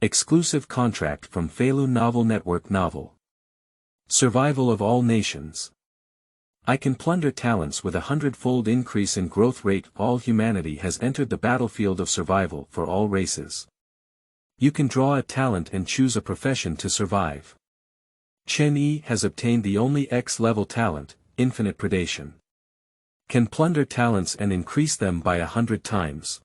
Exclusive contract from Feilu Novel Network Novel. Survival of all nations. I can plunder talents with 100-fold increase in growth rate. All humanity has entered the battlefield of survival for all races. You can draw a talent and choose a profession to survive. Chen Yi has obtained the only X-level talent, infinite predation. Can plunder talents and increase them by 100 times.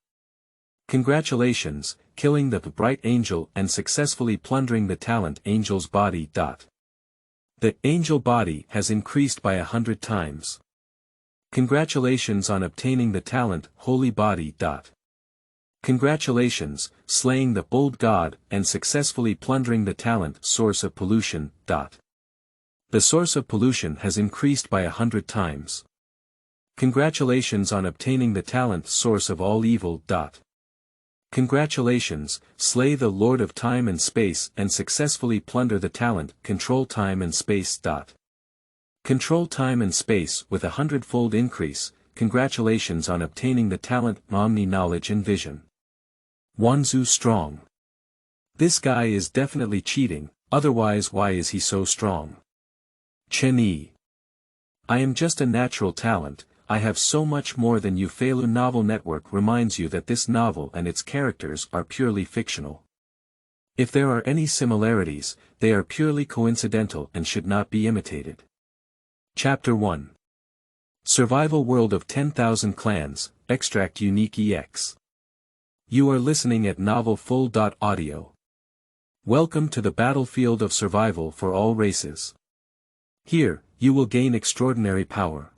Congratulations, killing the bright angel and successfully plundering the talent angel's body. The angel body has increased by 100 times. Congratulations on obtaining the talent holy body. Congratulations, slaying the bold god and successfully plundering the talent source of pollution. The source of pollution has increased by 100 times. Congratulations on obtaining the talent source of all evil. Congratulations, slay the Lord of Time and Space and successfully plunder the talent control time and space. Control time and space with 100-fold increase. Congratulations on obtaining the talent Omni Knowledge and Vision. Wanzu Strong. This guy is definitely cheating, otherwise why is he so strong? Chen Yi. I am just a natural talent. I have so much more than youFeilu Novel Network reminds you that this novel and its characters are purely fictional. If there are any similarities, they are purely coincidental and should not be imitated. Chapter 1. Survival World of 10,000 Clans, Extract Unique EX. You are listening at novelfull.audio. Welcome to the battlefield of survival for all races. Here, you will gain extraordinary power.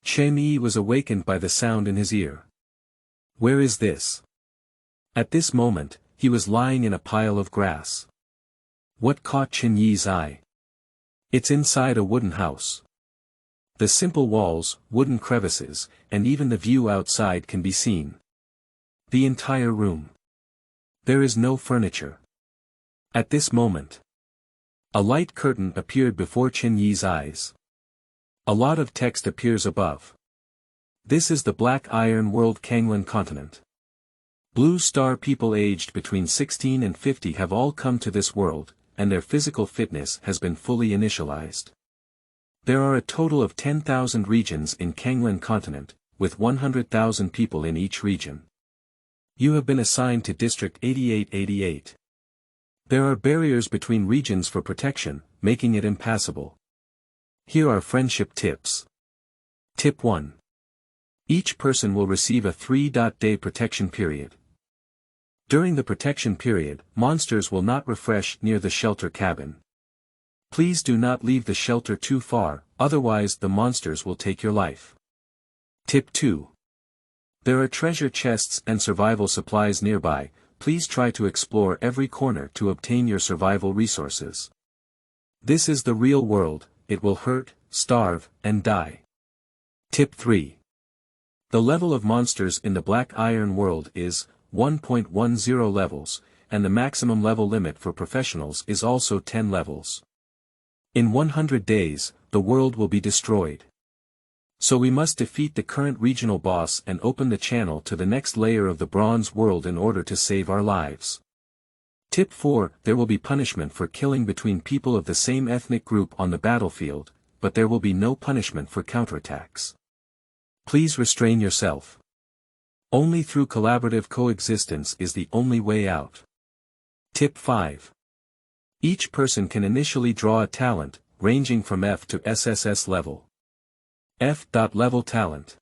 Chen Yi was awakened by the sound in his ear. Where is this? At this moment, he was lying in a pile of grass. What caught Chen Yi's eye? It's inside a wooden house. The simple walls, wooden crevices, and even the view outside can be seen. The entire room. There is no furniture. At this moment, a light curtain appeared before Chen Yi's eyes. A lot of text appears above. This is the Black Iron World Kanglan continent. Blue Star people aged between 16 and 50 have all come to this world, and their physical fitness has been fully initialized. There are a total of 10,000 regions in Kanglan continent, with 100,000 people in each region. You have been assigned to District 8888. There are barriers between regions for protection, making it impassable. Here are friendship tips. Tip 1. Each person will receive a 3-day protection period. During the protection period, monsters will not refresh near the shelter cabin. Please do not leave the shelter too far, otherwise the monsters will take your life. Tip 2. There are treasure chests and survival supplies nearby. Please try to explore every corner to obtain your survival resources. This is the real world. It will hurt, starve, and die. Tip 3. The level of monsters in the Black Iron world is 1.10 levels, and the maximum level limit for professionals is also 10 levels. In 100 days, the world will be destroyed. So we must defeat the current regional boss and open the channel to the next layer of the Bronze world in order to save our lives. Tip 4. There will be punishment for killing between people of the same ethnic group on the battlefield, but there will be no punishment for counterattacks. Please restrain yourself. Only through collaborative coexistence is the only way out. Tip 5. Each person can initially draw a talent, ranging from F to SSS level. F.level talent.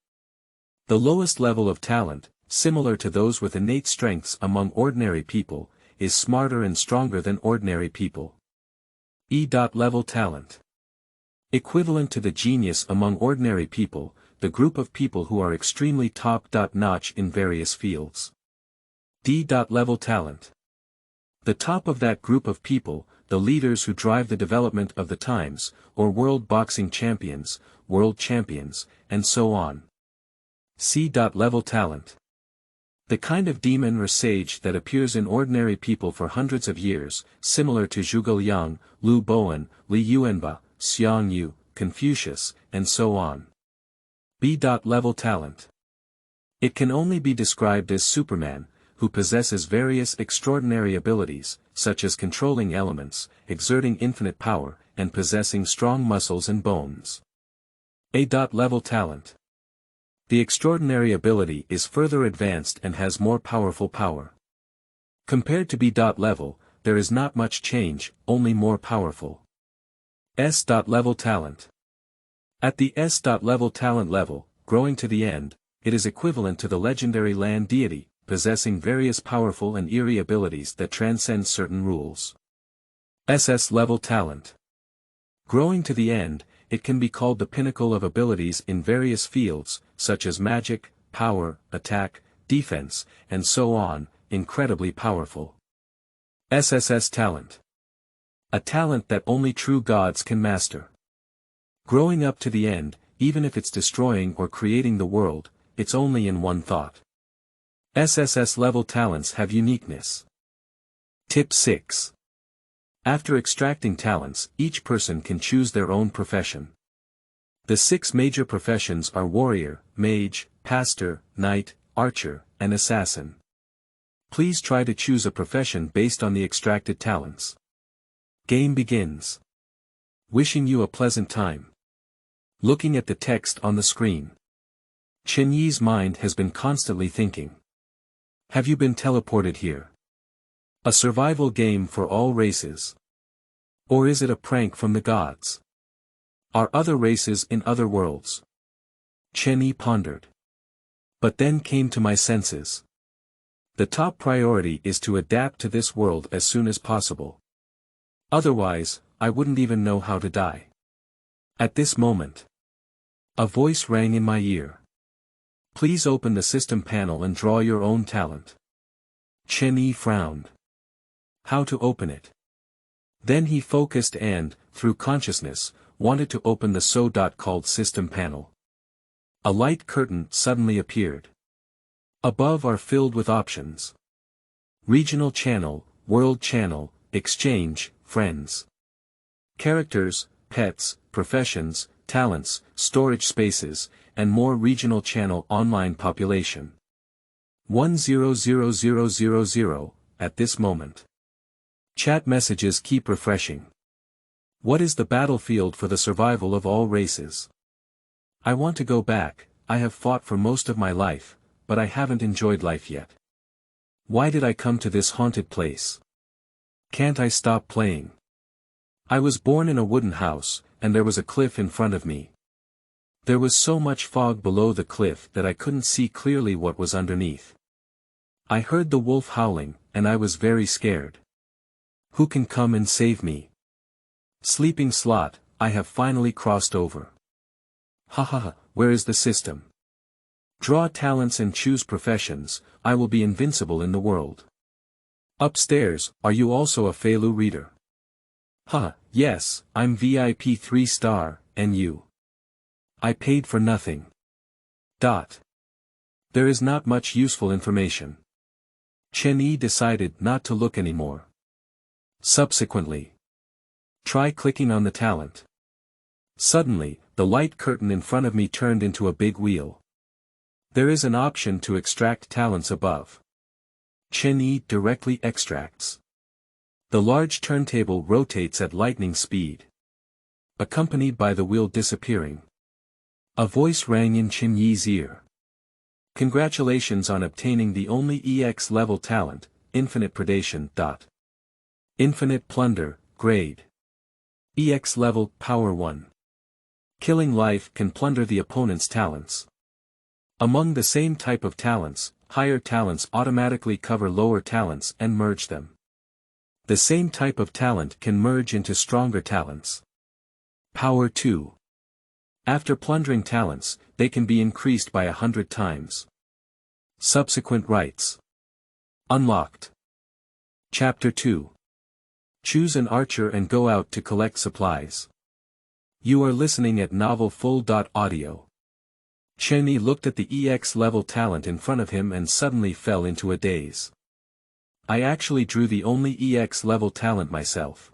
The lowest level of talent, similar to those with innate strengths among ordinary people, is smarter and stronger than ordinary people. E.level talent. Equivalent to the genius among ordinary people, the group of people who are extremely top-notch in various fields. D.level talent. The top of that group of people, the leaders who drive the development of the times, or world boxing champions, world champions, and so on. C.level talent. The kind of demon or sage that appears in ordinary people for hundreds of years, similar to Zhuge Liang, Lu Bowen, Li Yuanba, Xiang Yu, Confucius, and so on. B.level talent. It can only be described as Superman, who possesses various extraordinary abilities, such as controlling elements, exerting infinite power, and possessing strong muscles and bones. A-level talent. The extraordinary ability is further advanced and has more powerful power. Compared to B-level, there is not much change, only more powerful. S-level talent. At the S-level talent level, growing to the end, it is equivalent to the legendary land deity, possessing various powerful and eerie abilities that transcend certain rules. SS-level talent. Growing to the end, it can be called the pinnacle of abilities in various fields, such as magic, power, attack, defense, and so on, incredibly powerful. SSS talent. A talent that only true gods can master. Growing up to the end, even if it's destroying or creating the world, it's only in one thought. SSS level talents have uniqueness. Tip 6. After extracting talents, each person can choose their own profession. The 6 major professions are warrior, mage, pastor, knight, archer, and assassin. Please try to choose a profession based on the extracted talents. Game begins. Wishing you a pleasant time. Looking at the text on the screen. Chen Yi's mind has been constantly thinking. Have you been teleported here? A survival game for all races? Or is it a prank from the gods? Are other races in other worlds? Chen Yi pondered. But then came to my senses. The top priority is to adapt to this world as soon as possible. Otherwise, I wouldn't even know how to die. At this moment, a voice rang in my ear. Please open the system panel and draw your own talent. Chen Yi frowned. How to open it? Then he focused and, through consciousness, wanted to open the so-called system panel. A light curtain suddenly appeared. Above are filled with options. Regional channel, world channel, exchange, friends. Characters, pets, professions, talents, storage spaces, and more regional channel online population. 100000 at this moment. Chat messages keep refreshing. What is the battlefield for the survival of all races? I want to go back. I have fought for most of my life, but I haven't enjoyed life yet. Why did I come to this haunted place? Can't I stop playing? I was born in a wooden house, and there was a cliff in front of me. There was so much fog below the cliff that I couldn't see clearly what was underneath. I heard the wolf howling, and I was very scared. Who can come and save me? Sleeping slot, I have finally crossed over. Haha, where is the system? Draw talents and choose professions, I will be invincible in the world. Upstairs, are you also a Feilu reader? Yes, I'm VIP 3-star, and you? I paid for nothing. There is not much useful information. Chen Yi decided not to look anymore. Subsequently, try clicking on the talent. Suddenly, the light curtain in front of me turned into a big wheel. There is an option to extract talents above. Chen Yi directly extracts. The large turntable rotates at lightning speed, accompanied by the wheel disappearing. A voice rang in Chen Yi's ear. Congratulations on obtaining the only EX level talent, Infinite Predation. Infinite Plunder, grade. EX level, power 1. Killing life can plunder the opponent's talents. Among the same type of talents, higher talents automatically cover lower talents and merge them. The same type of talent can merge into stronger talents. Power 2. After plundering talents, they can be increased by 100 times. Subsequent rights. Unlocked. Chapter 2. Choose an archer and go out to collect supplies. You are listening at Novel Full.audio. Chen Yi looked at the EX level talent in front of him and suddenly fell into a daze. I actually drew the only EX level talent myself.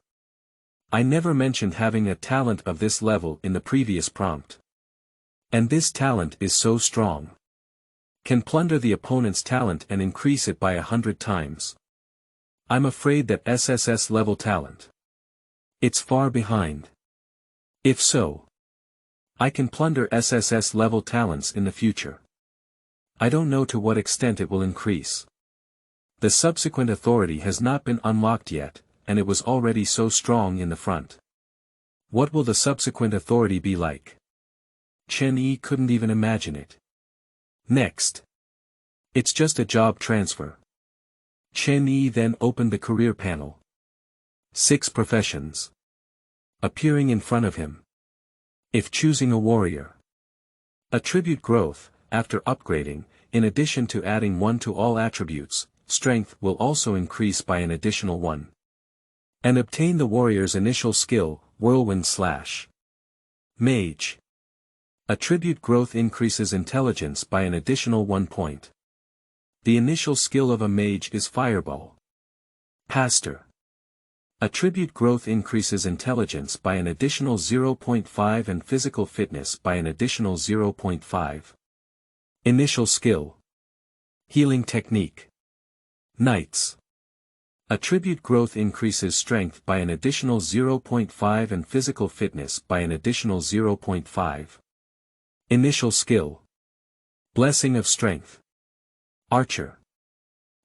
I never mentioned having a talent of this level in the previous prompt. And this talent is so strong. Can plunder the opponent's talent and increase it by 100 times. I'm afraid that SSS level talent. It's far behind. If so, I can plunder SSS level talents in the future. I don't know to what extent it will increase. The subsequent authority has not been unlocked yet, and it was already so strong in the front. What will the subsequent authority be like? Chen Yi couldn't even imagine it. Next. It's just a job transfer. Chen Yi then opened the career panel. 6 professions appearing in front of him. If choosing a warrior. Attribute growth, after upgrading, in addition to adding 1 to all attributes, strength will also increase by an additional 1. And obtain the warrior's initial skill, whirlwind slash. Mage. Attribute growth increases intelligence by an additional 1 point. The initial skill of a mage is fireball. Pastor. Attribute growth increases intelligence by an additional 0.5 and physical fitness by an additional 0.5. Initial skill. Healing technique. Knights. Attribute growth increases strength by an additional 0.5 and physical fitness by an additional 0.5. Initial skill. Blessing of strength. Archer.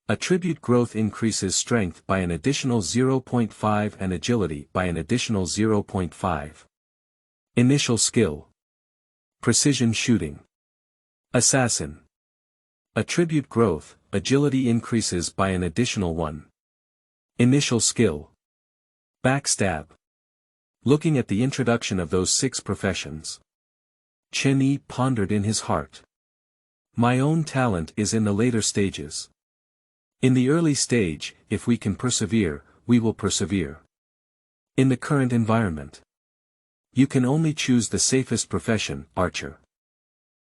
Attribute growth increases strength by an additional 0.5 and agility by an additional 0.5. Initial skill. Precision shooting. Assassin. Attribute growth, agility increases by an additional 1. Initial skill. Backstab. Looking at the introduction of those 6 professions, Chen Yi pondered in his heart. My own talent is in the later stages. In the early stage, if we can persevere, we will persevere. In the current environment, you can only choose the safest profession, archer.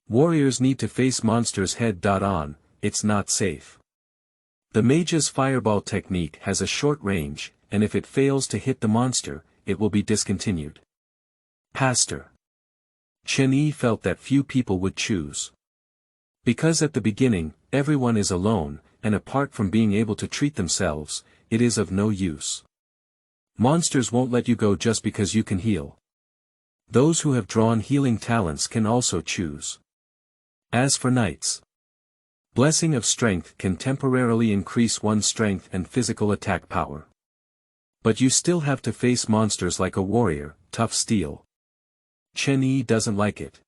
Warriors need to face monsters head-on, it's not safe. The mage's fireball technique has a short range, and if it fails to hit the monster, it will be discontinued. Pastor. Chen Yi felt that few people would choose. Because at the beginning, everyone is alone, and apart from being able to treat themselves, it is of no use. Monsters won't let you go just because you can heal. Those who have drawn healing talents can also choose. As for knights, blessing of strength can temporarily increase one's strength and physical attack power. But you still have to face monsters like a warrior, tough steel. Chen Yi doesn't like it.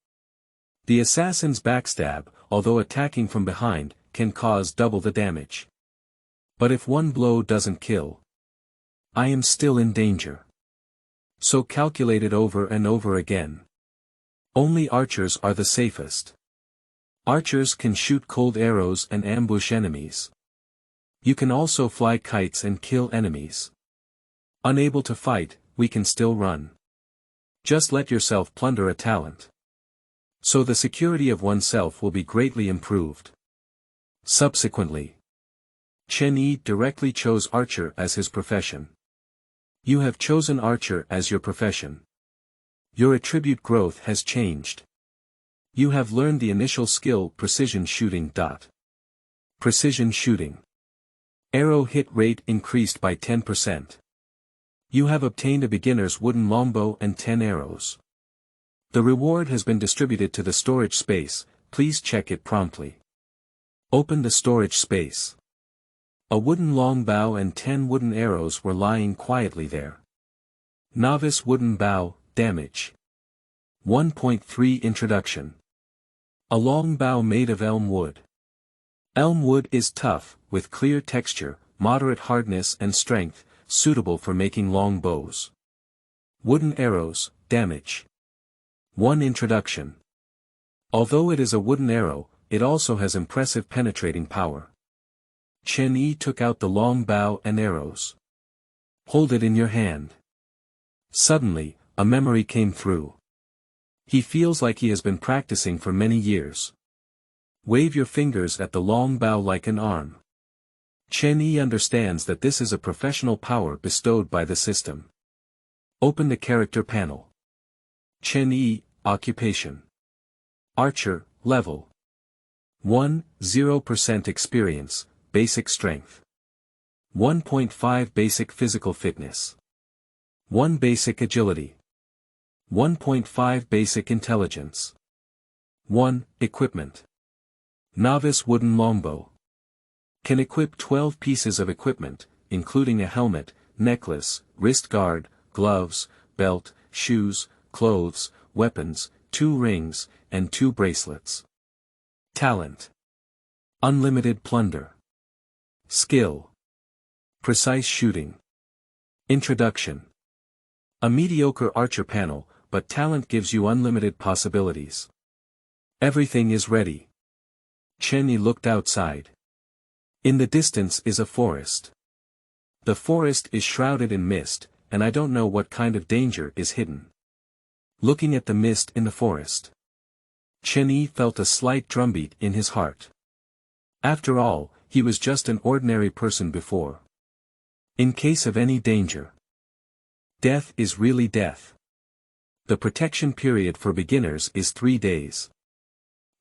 The assassin's backstab, although attacking from behind, can cause double the damage. But if one blow doesn't kill, I am still in danger. So calculate it over and over again. Only archers are the safest. Archers can shoot cold arrows and ambush enemies. You can also fly kites and kill enemies. Unable to fight, we can still run. Just let yourself plunder a talent. So the security of oneself will be greatly improved. Subsequently, Chen Yi directly chose archer as his profession. You have chosen archer as your profession. Your attribute growth has changed. You have learned the initial skill precision shooting. Precision shooting. Arrow hit rate increased by 10%. You have obtained a beginner's wooden longbow and 10 arrows. The reward has been distributed to the storage space, please check it promptly. Open the storage space. A wooden longbow and 10 wooden arrows were lying quietly there. Novice wooden bow, damage. 1.3 Introduction. A long bow made of elm wood. Elm wood is tough, with clear texture, moderate hardness and strength, suitable for making long bows. Wooden arrows, damage. 1 Introduction. Although it is a wooden arrow, it also has impressive penetrating power. Chen Yi took out the long bow and arrows. Hold it in your hand. Suddenly, a memory came through. He feels like he has been practicing for many years. Wave your fingers at the long bow like an arm. Chen Yi understands that this is a professional power bestowed by the system. Open the character panel. Chen Yi, occupation. Archer, level. 1. 0% experience, basic strength. 1.5 basic physical fitness. 1 basic agility. 1.5 basic intelligence. 1. Equipment. Novice wooden longbow. Can equip 12 pieces of equipment, including a helmet, necklace, wrist guard, gloves, belt, shoes, clothes, weapons, 2 rings, and 2 bracelets. Talent. Unlimited plunder. Skill. Precise shooting. Introduction. A mediocre archer panel, but talent gives you unlimited possibilities. Everything is ready. Chen Yi looked outside. In the distance is a forest. The forest is shrouded in mist, and I don't know what kind of danger is hidden. Looking at the mist in the forest, Chen Yi felt a slight drumbeat in his heart. After all, he was just an ordinary person before. In case of any danger, death is really death. The protection period for beginners is 3 days.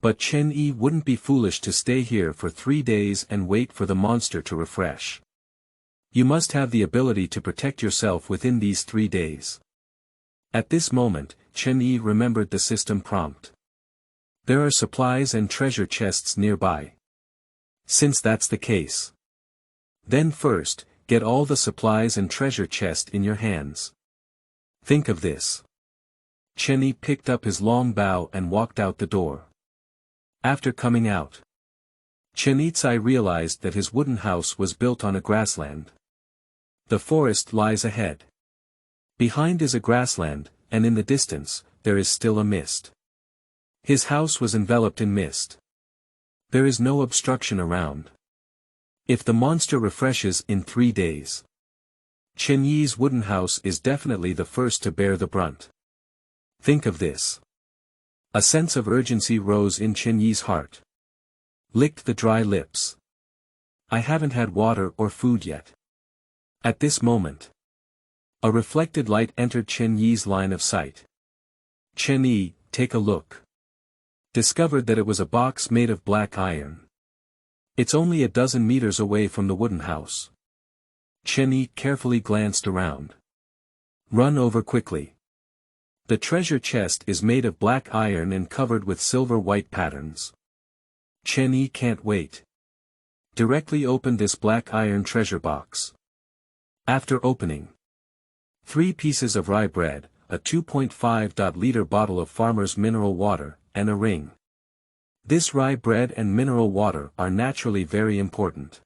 But Chen Yi wouldn't be foolish to stay here for 3 days and wait for the monster to refresh. You must have the ability to protect yourself within these 3 days. At this moment, Chen Yi remembered the system prompt. There are supplies and treasure chests nearby. Since that's the case, then first, get all the supplies and treasure chest in your hands. Think of this. Chen Yi picked up his long bow and walked out the door. After coming out, Chen Yi's eye realized that his wooden house was built on a grassland. The forest lies ahead. Behind is a grassland, and in the distance, there is still a mist. His house was enveloped in mist. There is no obstruction around. If the monster refreshes in 3 days, Chen Yi's wooden house is definitely the first to bear the brunt. Think of this. A sense of urgency rose in Chen Yi's heart. Licked the dry lips. I haven't had water or food yet. At this moment, a reflected light entered Chen Yi's line of sight. Chen Yi, take a look. Discovered that it was a box made of black iron. It's only a dozen meters away from the wooden house. Chen Yi carefully glanced around. Run over quickly. The treasure chest is made of black iron and covered with silver-white patterns. Chen Yi can't wait. Directly open this black iron treasure box. After opening, 3 pieces of rye bread, a 2.5-liter bottle of farmer's mineral water, and a ring. This rye bread and mineral water are naturally very important.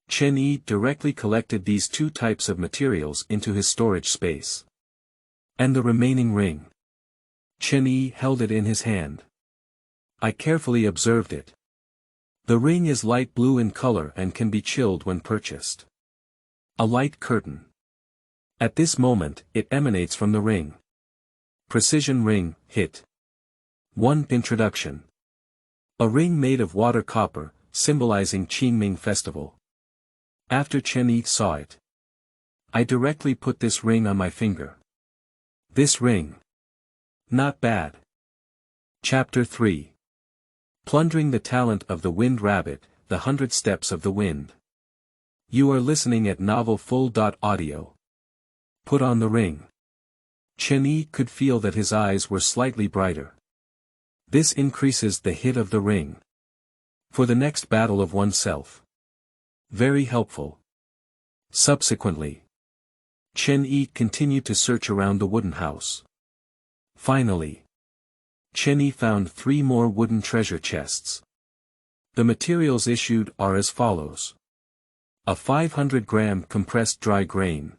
Chen Yi directly collected these 2 types of materials into his storage space. And the remaining ring. Chen Yi held it in his hand. I carefully observed it. The ring is light blue in color and can be chilled when purchased. A light curtain. At this moment, it emanates from the ring. Precision ring, hit. 1. Introduction. A ring made of water copper, symbolizing Qingming festival. After Chen Yi saw it, I directly put this ring on my finger. This ring. Not bad. Chapter 3. Plundering the Talent of the Wind Rabbit, the 100 Steps of the Wind. You are listening at novelfull.audio. Put on the ring. Chen Yi could feel that his eyes were slightly brighter. This increases the hit of the ring. For the next battle of oneself. Very helpful. Subsequently, Chen Yi continued to search around the wooden house. Finally, Chen Yi found 3 more wooden treasure chests. The materials issued are as follows. A 500-gram compressed dry grain.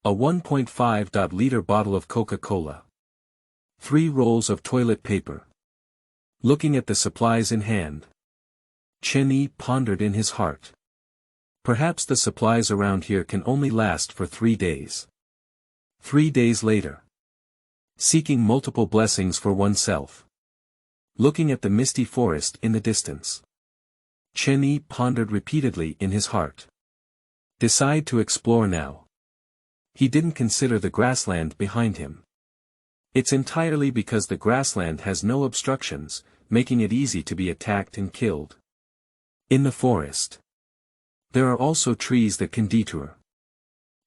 A 1.5-liter bottle of Coca-Cola. 3 rolls of toilet paper. Looking at the supplies in hand, Chen Yi pondered in his heart. Perhaps the supplies around here can only last for 3 days. 3 days later. Seeking multiple blessings for oneself. Looking at the misty forest in the distance, Chen Yi pondered repeatedly in his heart. Decide to explore now. He didn't consider the grassland behind him. It's entirely because the grassland has no obstructions, making it easy to be attacked and killed. In the forest, there are also trees that can detour.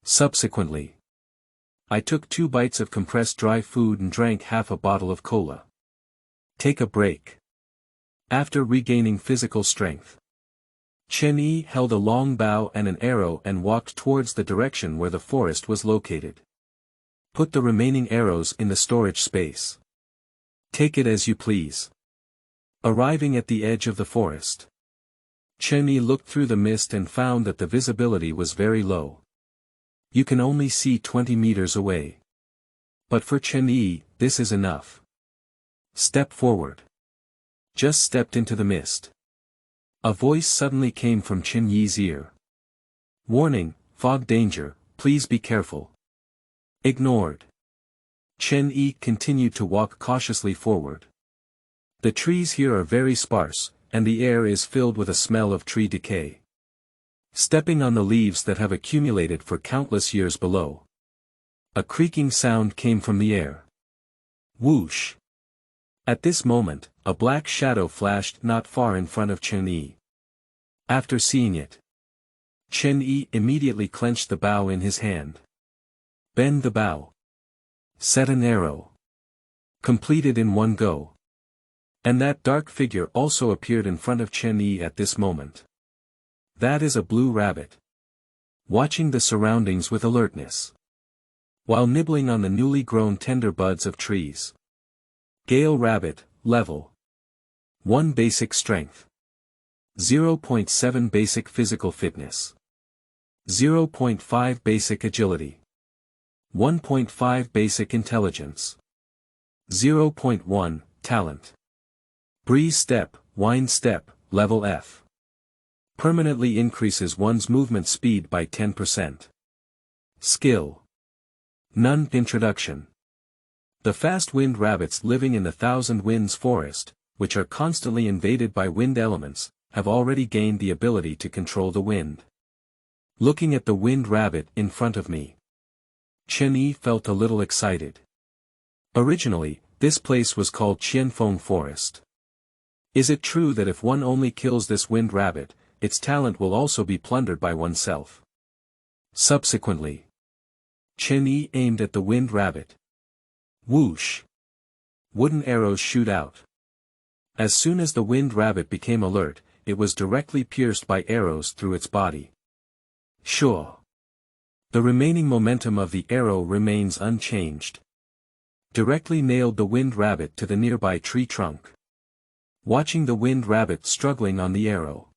Subsequently, I took 2 bites of compressed dry food and drank half a bottle of cola. Take a break. After regaining physical strength, Chen Yi held a long bow and an arrow and walked towards the direction where the forest was located. Put the remaining arrows in the storage space. Take it as you please. Arriving at the edge of the forest, Chen Yi looked through the mist and found that the visibility was very low. You can only see 20 meters away. But for Chen Yi, this is enough. Step forward. Just stepped into the mist. A voice suddenly came from Chen Yi's ear. Warning, fog danger, please be careful. Ignored. Chen Yi continued to walk cautiously forward. The trees here are very sparse, and the air is filled with a smell of tree decay. Stepping on the leaves that have accumulated for countless years below. A creaking sound came from the air. Whoosh! At this moment, a black shadow flashed not far in front of Chen Yi. After seeing it, Chen Yi immediately clenched the bow in his hand. Bend the bow. Set an arrow. Completed in one go. And that dark figure also appeared in front of Chen Yi at this moment. That is a blue rabbit. Watching the surroundings with alertness. While nibbling on the newly grown tender buds of trees. Gale rabbit, level 1 basic strength. 0.7 basic physical fitness. 0.5 basic agility. 1.5 basic intelligence. 0.1 talent. Breeze step, wind step, level F. Permanently increases one's movement speed by 10%. Skill. None. Introduction. The fast wind rabbits living in the Thousand Winds forest, which are constantly invaded by wind elements, have already gained the ability to control the wind. Looking at the wind rabbit in front of me, Chen Yi felt a little excited. Originally, this place was called Qianfeng Forest. Is it true that if one only kills this wind rabbit, its talent will also be plundered by oneself? Subsequently, Chen Yi aimed at the wind rabbit. Whoosh! Wooden arrows shoot out. As soon as the wind rabbit became alert, it was directly pierced by arrows through its body. Sure. The remaining momentum of the arrow remains unchanged. Directly nailed the wind rabbit to the nearby tree trunk. Watching the wind rabbit struggling on the arrow,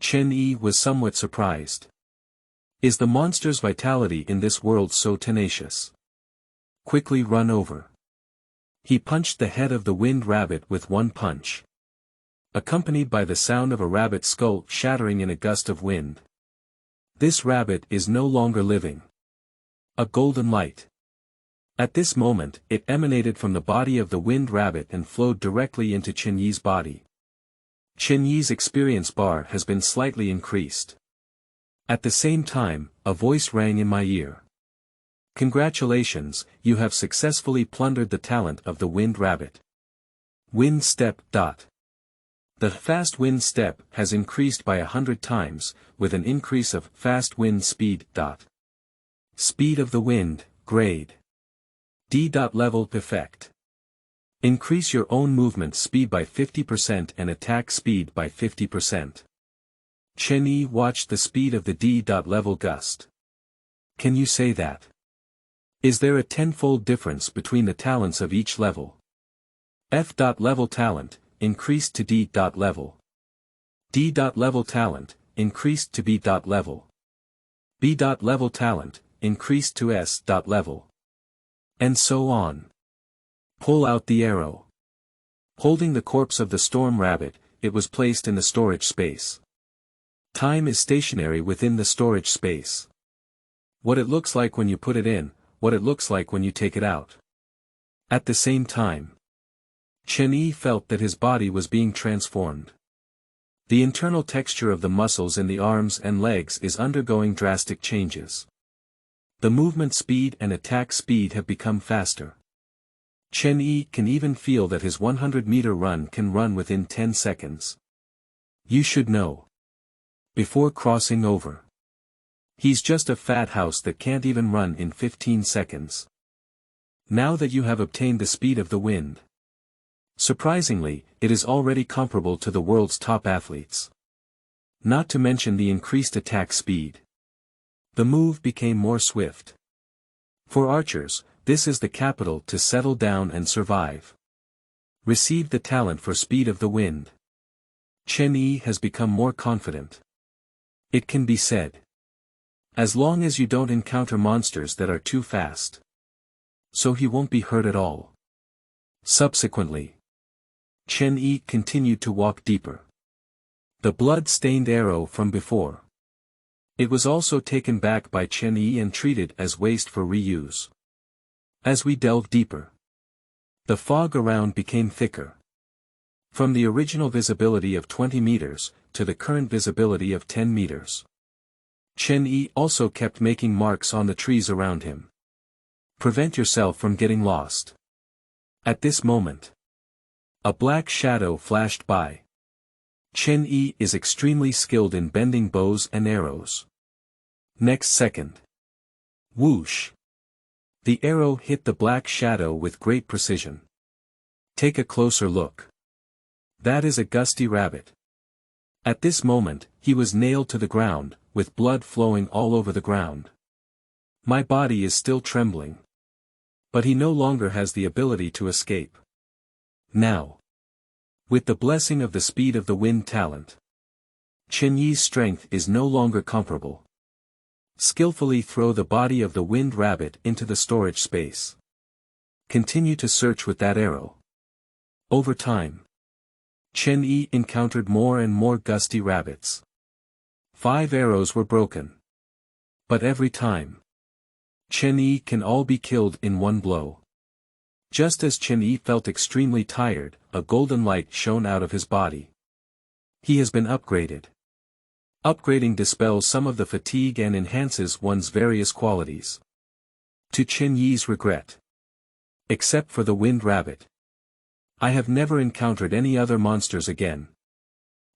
Chen Yi was somewhat surprised. Is the monster's vitality in this world so tenacious? Quickly run over. He punched the head of the wind rabbit with one punch, accompanied by the sound of a rabbit's skull shattering in a gust of wind. This rabbit is no longer living. A golden light. At this moment, it emanated from the body of the wind rabbit and flowed directly into Chen Yi's body. Chen Yi's experience bar has been slightly increased. At the same time, a voice rang in my ear. Congratulations, you have successfully plundered the talent of the wind rabbit. Wind step. The fast wind step has increased by 100 times, with an increase of fast wind speed. Speed of the wind, grade D. Level effect. Increase your own movement speed by 50% and attack speed by 50%. Chen Yi watched the speed of the D. Level gust. Can you say that? Is there a tenfold difference between the talents of each level? F. Level talent, increased to D. Level. D. Level talent, increased to B. Level. B. Level talent, increased to S. Level. And so on. Pull out the arrow. Holding the corpse of the storm rabbit, it was placed in the storage space. Time is stationary within the storage space. What it looks like when you put it in, what it looks like when you take it out. At the same time, Chen Yi felt that his body was being transformed. The internal texture of the muscles in the arms and legs is undergoing drastic changes. The movement speed and attack speed have become faster. Chen Yi can even feel that his 100-meter run can run within 10 seconds. You should know. Before crossing over. He's just a fat house that can't even run in 15 seconds. Now that you have obtained the speed of the wind. Surprisingly, it is already comparable to the world's top athletes. Not to mention the increased attack speed. The move became more swift. For archers, this is the capital to settle down and survive. Receive the talent for speed of the wind. Chen Yi has become more confident. It can be said. As long as you don't encounter monsters that are too fast. So he won't be hurt at all. Subsequently, Chen Yi continued to walk deeper. The blood-stained arrow from before. It was also taken back by Chen Yi and treated as waste for reuse. As we delved deeper, the fog around became thicker. From the original visibility of 20 meters, to the current visibility of 10 meters. Chen Yi also kept making marks on the trees around him. Prevent yourself from getting lost. At this moment, a black shadow flashed by. Chen Yi is extremely skilled in bending bows and arrows. Next second. Whoosh! The arrow hit the black shadow with great precision. Take a closer look. That is a gusty rabbit. At this moment, he was nailed to the ground, with blood flowing all over the ground. My body is still trembling. But he no longer has the ability to escape. Now. With the blessing of the speed of the wind talent. Chen Yi's strength is no longer comparable. Skillfully throw the body of the wind rabbit into the storage space. Continue to search with that arrow. Over time, Chen Yi encountered more and more gusty rabbits. 5 arrows were broken. But every time, Chen Yi can all be killed in one blow. Just as Chen Yi felt extremely tired, a golden light shone out of his body. He has been upgraded. Upgrading dispels some of the fatigue and enhances one's various qualities. To Chen Yi's regret. Except for the wind rabbit. I have never encountered any other monsters again.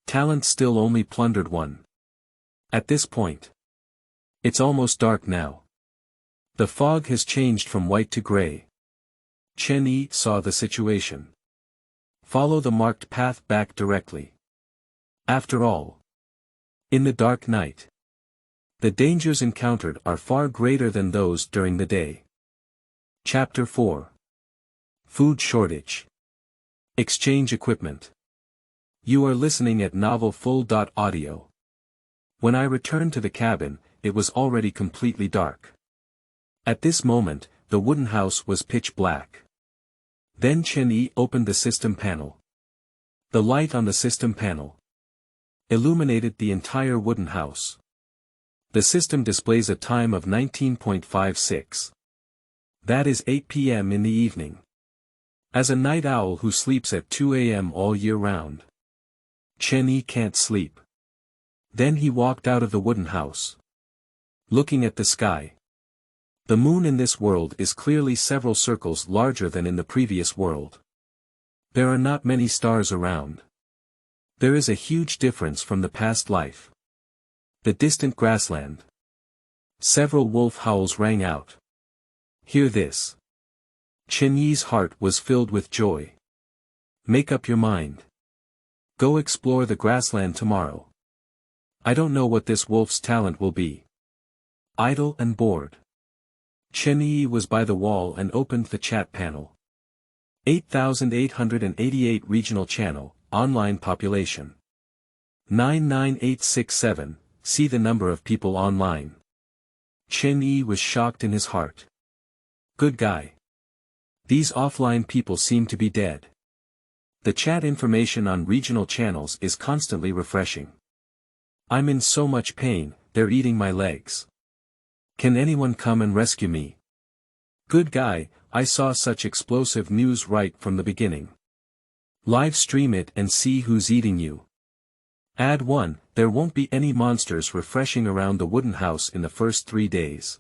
Talent still only plundered one. At this point. It's almost dark now. The fog has changed from white to gray. Chen Yi saw the situation. Follow the marked path back directly. After all. In the dark night. The dangers encountered are far greater than those during the day. Chapter 4. Food shortage. Exchange equipment. You are listening at novelfull.audio. When I returned to the cabin, it was already completely dark. At this moment, the wooden house was pitch black. Then Chen Yi opened the system panel. The light on the system panel illuminated the entire wooden house. The system displays a time of 19.56. That is 8 p.m. in the evening. As a night owl who sleeps at 2 a.m. all year round, Chen Yi can't sleep. Then he walked out of the wooden house. Looking at the sky. The moon in this world is clearly several circles larger than in the previous world. There are not many stars around. There is a huge difference from the past life. The distant grassland. Several wolf howls rang out. Hear this. Chen Yi's heart was filled with joy. Make up your mind. Go explore the grassland tomorrow. I don't know what this wolf's talent will be. Idle and bored. Chen Yi was by the wall and opened the chat panel. 8,888 regional channel, online population. 99867, see the number of people online. Chen Yi was shocked in his heart. Good guy. These offline people seem to be dead. The chat information on regional channels is constantly refreshing. I'm in so much pain, they're eating my legs. Can anyone come and rescue me? Good guy, I saw such explosive news right from the beginning. Live stream it and see who's eating you. Add 1, there won't be any monsters refreshing around the wooden house in the first 3 days.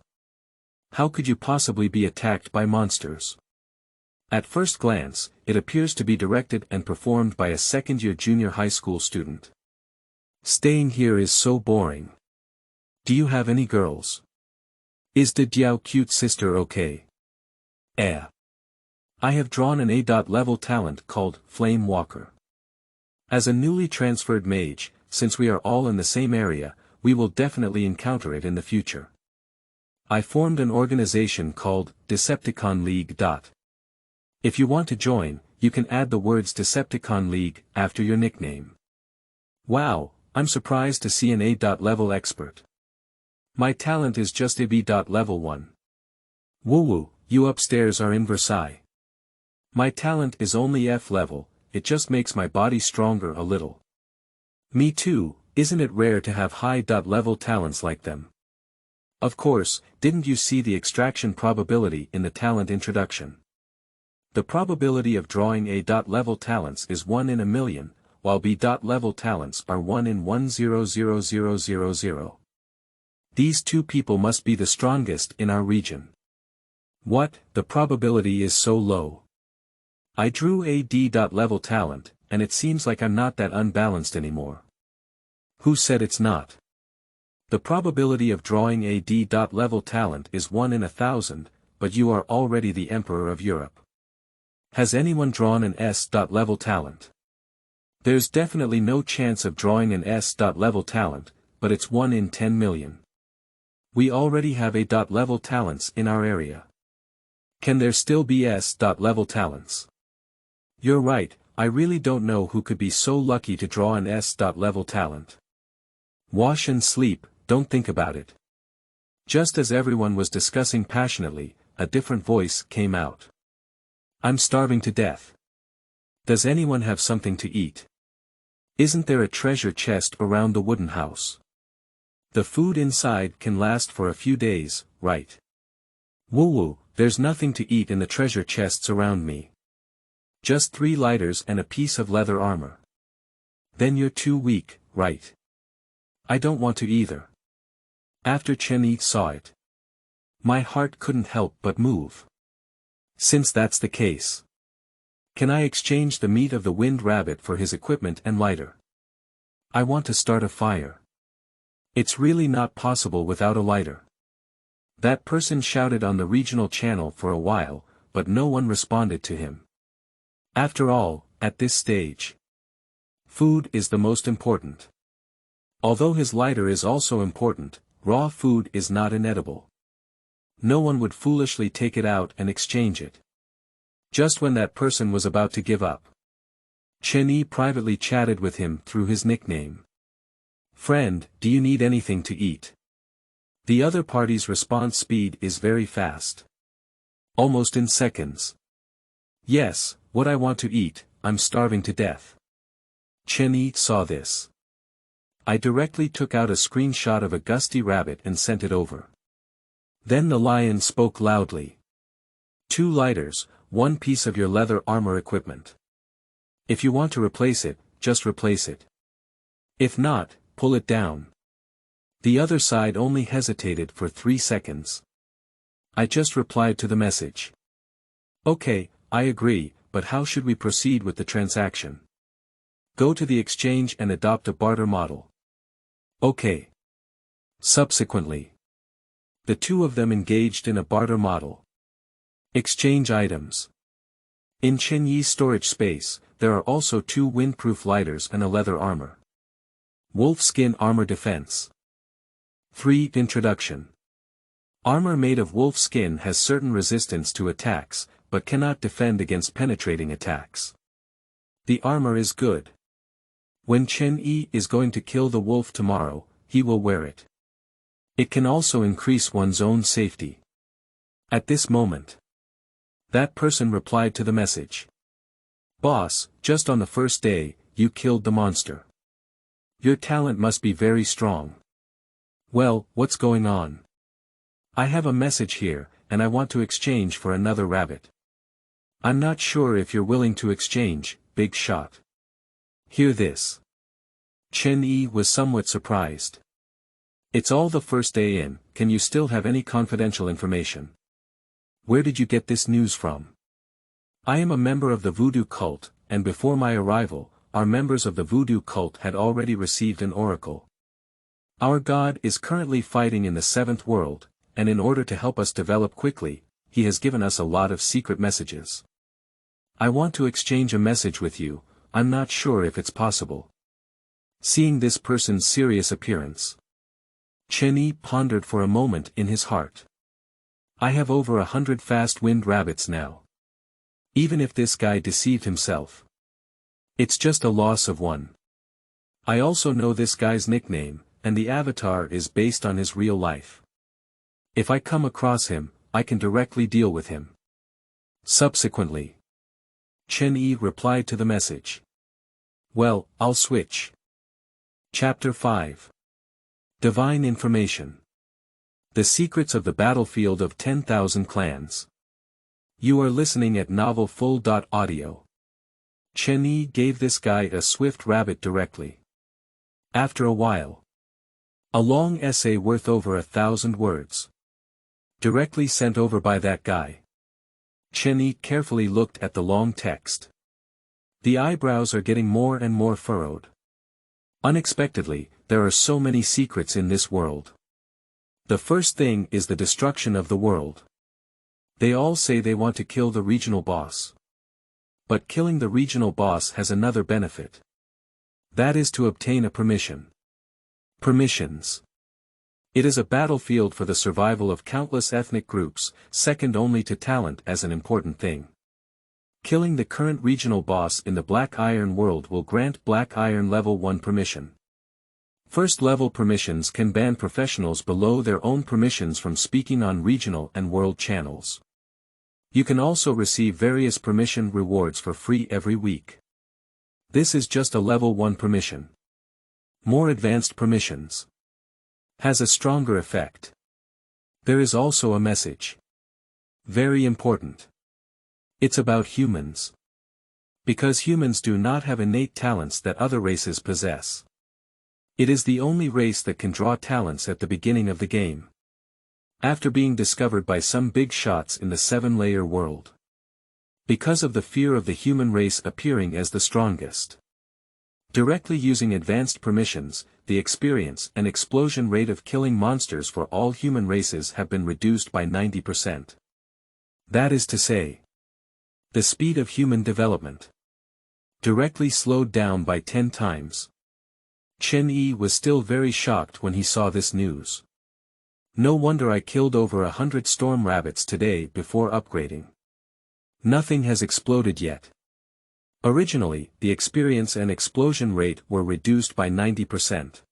How could you possibly be attacked by monsters? At first glance, it appears to be directed and performed by a second-year junior high school student. Staying here is so boring. Do you have any girls? Is the Diao cute sister okay? I have drawn an A-level talent called Flame Walker. As a newly transferred mage, since we are all in the same area, we will definitely encounter it in the future. I formed an organization called Decepticon League. If you want to join, you can add the words Decepticon League after your nickname. Wow, I'm surprised to see an A-level expert. My talent is just a B-level 1. Woo-woo, you upstairs are in Versailles. My talent is only F level, it just makes my body stronger a little. Me too, isn't it rare to have high-level talents like them? Of course, didn't you see the extraction probability in the talent introduction? The probability of drawing A-level talents is 1 in a million, while B-level talents are 1 in 100,000. These two people must be the strongest in our region. What, the probability is so low. I drew a D-level talent, and it seems like I'm not that unbalanced anymore. Who said it's not? The probability of drawing a D-level talent is 1 in 1,000, but you are already the Emperor of Europe. Has anyone drawn an S-level talent? There's definitely no chance of drawing an S-level talent, but it's 1 in 10 million. We already have A-level talents in our area. Can there still be S-level talents? You're right, I really don't know who could be so lucky to draw an S-level talent. Wash and sleep, don't think about it. Just as everyone was discussing passionately, a different voice came out. I'm starving to death. Does anyone have something to eat? Isn't there a treasure chest around the wooden house? The food inside can last for a few days, right? Woo-woo, there's nothing to eat in the treasure chests around me. Just 3 lighters and a piece of leather armor. Then you're too weak, right? I don't want to either. After Chen Yi saw it, my heart couldn't help but move. Since that's the case, can I exchange the meat of the wind rabbit for his equipment and lighter? I want to start a fire. It's really not possible without a lighter. That person shouted on the regional channel for a while, but no one responded to him. After all, at this stage, food is the most important. Although his lighter is also important, raw food is not inedible. No one would foolishly take it out and exchange it. Just when that person was about to give up, Chen Yi privately chatted with him through his nickname. Friend, do you need anything to eat? The other party's response speed is very fast. Almost in seconds. Yes, what I want to eat, I'm starving to death. Chen Yi saw this. I directly took out a screenshot of a gusty rabbit and sent it over. Then the lion spoke loudly. 2 lighters, 1 piece of your leather armor equipment. If you want to replace it, just replace it. If not, pull it down. The other side only hesitated for 3 seconds. I just replied to the message. Okay, I agree, but how should we proceed with the transaction? Go to the exchange and adopt a barter model. Okay. Subsequently, the two of them engaged in a barter model. Exchange items. In Chen Yi's storage space, there are also 2 windproof lighters and a leather armor. Wolfskin armor defense. 3. Introduction. Armor made of wolf skin has certain resistance to attacks, but cannot defend against penetrating attacks. The armor is good. When Chen Yi is going to kill the wolf tomorrow, he will wear it. It can also increase one's own safety. At this moment, that person replied to the message. Boss, just on the first day, you killed the monster. Your talent must be very strong. Well, what's going on? I have a message here, and I want to exchange for another rabbit. I'm not sure if you're willing to exchange, big shot. Hear this. Chen Yi was somewhat surprised. It's all the first day in, can you still have any confidential information? Where did you get this news from? I am a member of the voodoo cult, and before my arrival, our members of the voodoo cult had already received an oracle. Our god is currently fighting in the seventh world, and in order to help us develop quickly, he has given us a lot of secret messages. I want to exchange a message with you, I'm not sure if it's possible. Seeing this person's serious appearance, Chen Yi pondered for a moment in his heart. I have over 100 fast-wind rabbits now. Even if this guy deceived himself, it's just a loss of one. I also know this guy's nickname, and the avatar is based on his real life. If I come across him, I can directly deal with him. Subsequently, Chen Yi replied to the message. Well, I'll switch. Chapter 5. Divine Information. The Secrets of the Battlefield of 10,000 Clans. You are listening at novelfull.audio. Chen Yi gave this guy a swift rabbit directly. After a while, a long essay worth over 1,000 words. Directly sent over by that guy. Chen Yi carefully looked at the long text. The eyebrows are getting more and more furrowed. Unexpectedly, there are so many secrets in this world. The first thing is the destruction of the world. They all say they want to kill the regional boss. But killing the regional boss has another benefit. That is to obtain a permission. Permissions. It is a battlefield for the survival of countless ethnic groups, second only to talent as an important thing. Killing the current regional boss in the Black Iron world will grant Black Iron Level 1 permission. First level permissions can ban professionals below their own permissions from speaking on regional and world channels. You can also receive various permission rewards for free every week. This is just a level 1 permission. More advanced permissions has a stronger effect. There is also a message. Very important. It's about humans. Because humans do not have innate talents that other races possess. It is the only race that can draw talents at the beginning of the game. After being discovered by some big shots in the 7-layer world. Because of the fear of the human race appearing as the strongest. Directly using advanced permissions, the experience and explosion rate of killing monsters for all human races have been reduced by 90%. That is to say, the speed of human development directly slowed down by 10 times. Chen Yi was still very shocked when he saw this news. No wonder I killed over 100 storm rabbits today before upgrading. Nothing has exploded yet. Originally, the experience and explosion rate were reduced by 90%.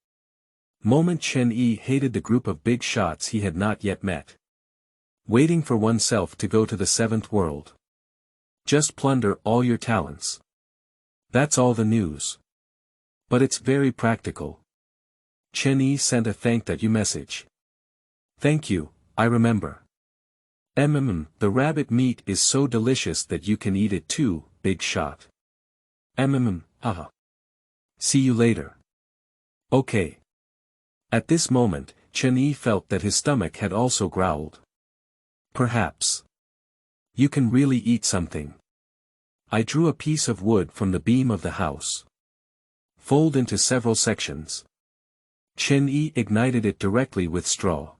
Moment Chen Yi hated the group of big shots he had not yet met. Waiting for oneself to go to the 7th world. Just plunder all your talents. That's all the news. But it's very practical. Chen Yi sent a thank you message. Thank you, I remember. The rabbit meat is so delicious that you can eat it too, big shot. Haha. See you later. Okay. At this moment, Chen Yi felt that his stomach had also growled. Perhaps. You can really eat something. I drew a piece of wood from the beam of the house. Fold into several sections. Chen Yi ignited it directly with straw.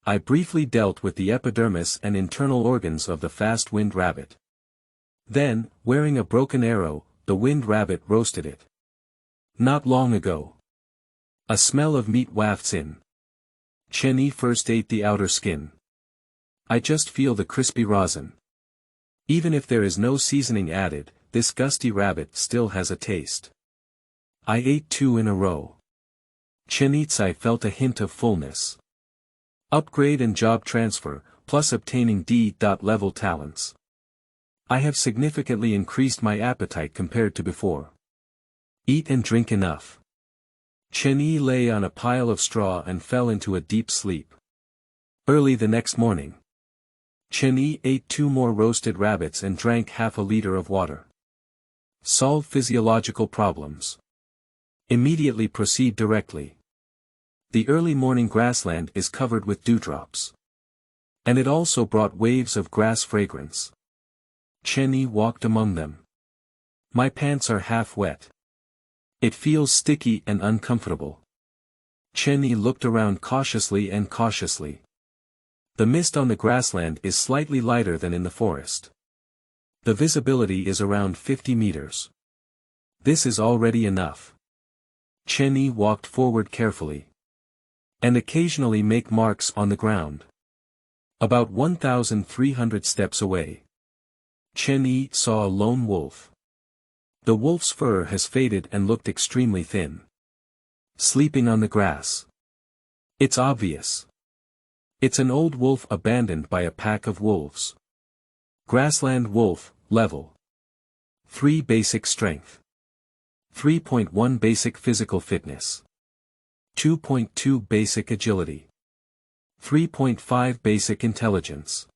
I briefly dealt with the epidermis and internal organs of the fast-wind rabbit. Then, wearing a broken arrow, the wind rabbit roasted it. Not long ago. A smell of meat wafts in. Chen Yi first ate the outer skin. I just feel the crispy rosin. Even if there is no seasoning added, this gusty rabbit still has a taste. I ate 2 in a row. Chen Yi felt a hint of fullness. Upgrade and job transfer, plus obtaining D.level talents. I have significantly increased my appetite compared to before. Eat and drink enough. Chen Yi lay on a pile of straw and fell into a deep sleep. Early the next morning, Chen Yi ate 2 more roasted rabbits and drank half a liter of water. Solve physiological problems. Immediately proceed directly. The early morning grassland is covered with dewdrops. And it also brought waves of grass fragrance. Chen Yi walked among them. My pants are half wet. It feels sticky and uncomfortable. Chen Yi looked around cautiously. The mist on the grassland is slightly lighter than in the forest. The visibility is around 50 meters. This is already enough. Chen Yi walked forward carefully. And occasionally make marks on the ground. About 1,300 steps away, Chen Yi saw a lone wolf. The wolf's fur has faded and looked extremely thin. Sleeping on the grass. It's obvious. It's an old wolf abandoned by a pack of wolves. Grassland wolf, level 3 basic strength. 3.1 basic physical fitness. 2.2 basic agility. 3.5 basic intelligence.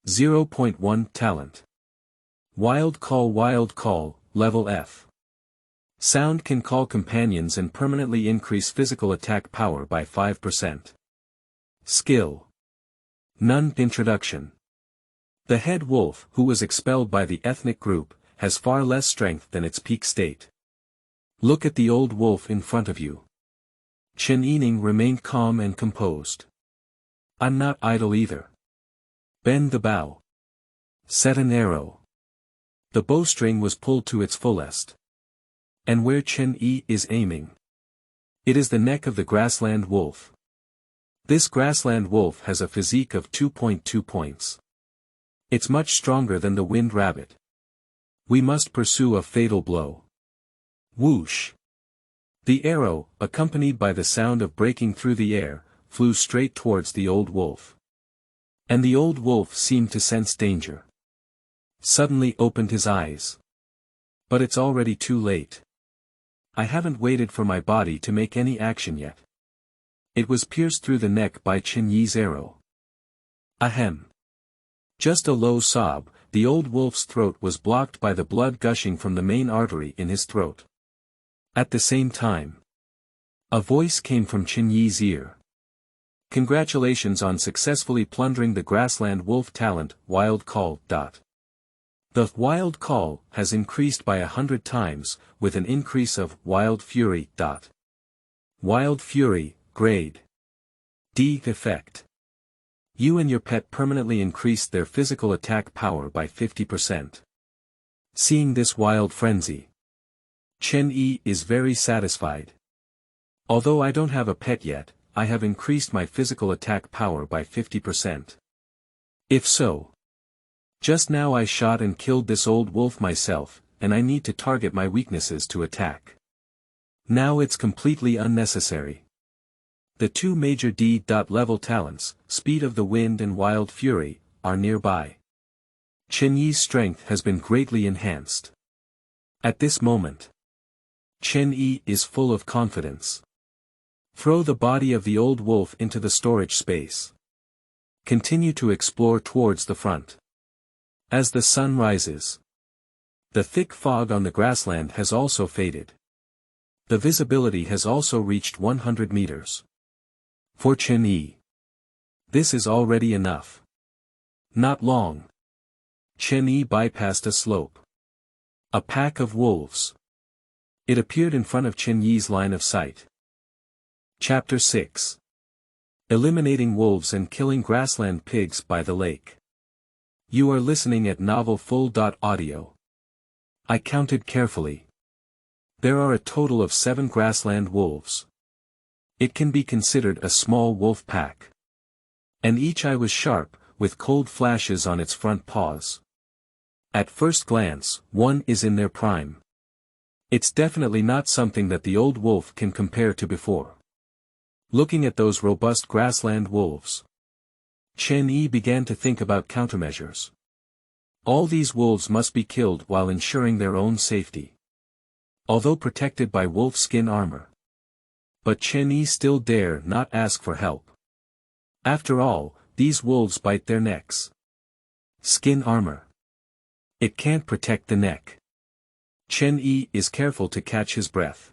0.1 talent. Wild call, level F. Sound can call companions and permanently increase physical attack power by 5%. Skill. None. Introduction. The head wolf, who was expelled by the ethnic group, has far less strength than its peak state. Look at the old wolf in front of you. Chen Yi remained calm and composed. I'm not idle either. Bend the bow. Set an arrow. The bowstring was pulled to its fullest. And where Chen Yi is aiming, it is the neck of the grassland wolf. This grassland wolf has a physique of 2.2 points. It's much stronger than the wind rabbit. We must pursue a fatal blow. Whoosh! The arrow, accompanied by the sound of breaking through the air, flew straight towards the old wolf. And the old wolf seemed to sense danger. Suddenly opened his eyes. But it's already too late. I haven't waited for my body to make any action yet. It was pierced through the neck by Chen Yi's arrow. Ahem. Just a low sob, the old wolf's throat was blocked by the blood gushing from the main artery in his throat. At the same time, a voice came from Chen Yi's ear. Congratulations on successfully plundering the grassland wolf talent, wild call. The wild call has increased by 100 times, with an increase of wild fury. Wild fury, grade D effect. You and your pet permanently increased their physical attack power by 50%. Seeing this wild frenzy, Chen Yi is very satisfied. Although I don't have a pet yet, I have increased my physical attack power by 50%. If so, just now I shot and killed this old wolf myself, and I need to target my weaknesses to attack. Now it's completely unnecessary. The two major D-level talents, Speed of the Wind and Wild Fury, are nearby. Chen Yi's strength has been greatly enhanced. At this moment, Chen Yi is full of confidence. Throw the body of the old wolf into the storage space. Continue to explore towards the front. As the sun rises, the thick fog on the grassland has also faded. The visibility has also reached 100 meters. For Chen Yi, this is already enough. Not long. Chen Yi bypassed a slope. A pack of wolves. It appeared in front of Chen Yi's line of sight. Chapter 6. Eliminating wolves and killing grassland pigs by the lake. You are listening at novelfull.audio. I counted carefully. There are a total of 7 grassland wolves. It can be considered a small wolf pack. And each eye was sharp, with cold flashes on its front paws. At first glance, one is in their prime. It's definitely not something that the old wolf can compare to before. Looking at those robust grassland wolves, Chen Yi began to think about countermeasures. All these wolves must be killed while ensuring their own safety. Although protected by wolf skin armor. But Chen Yi still dare not ask for help. After all, these wolves bite their necks. Skin armor. It can't protect the neck. Chen Yi is careful to catch his breath.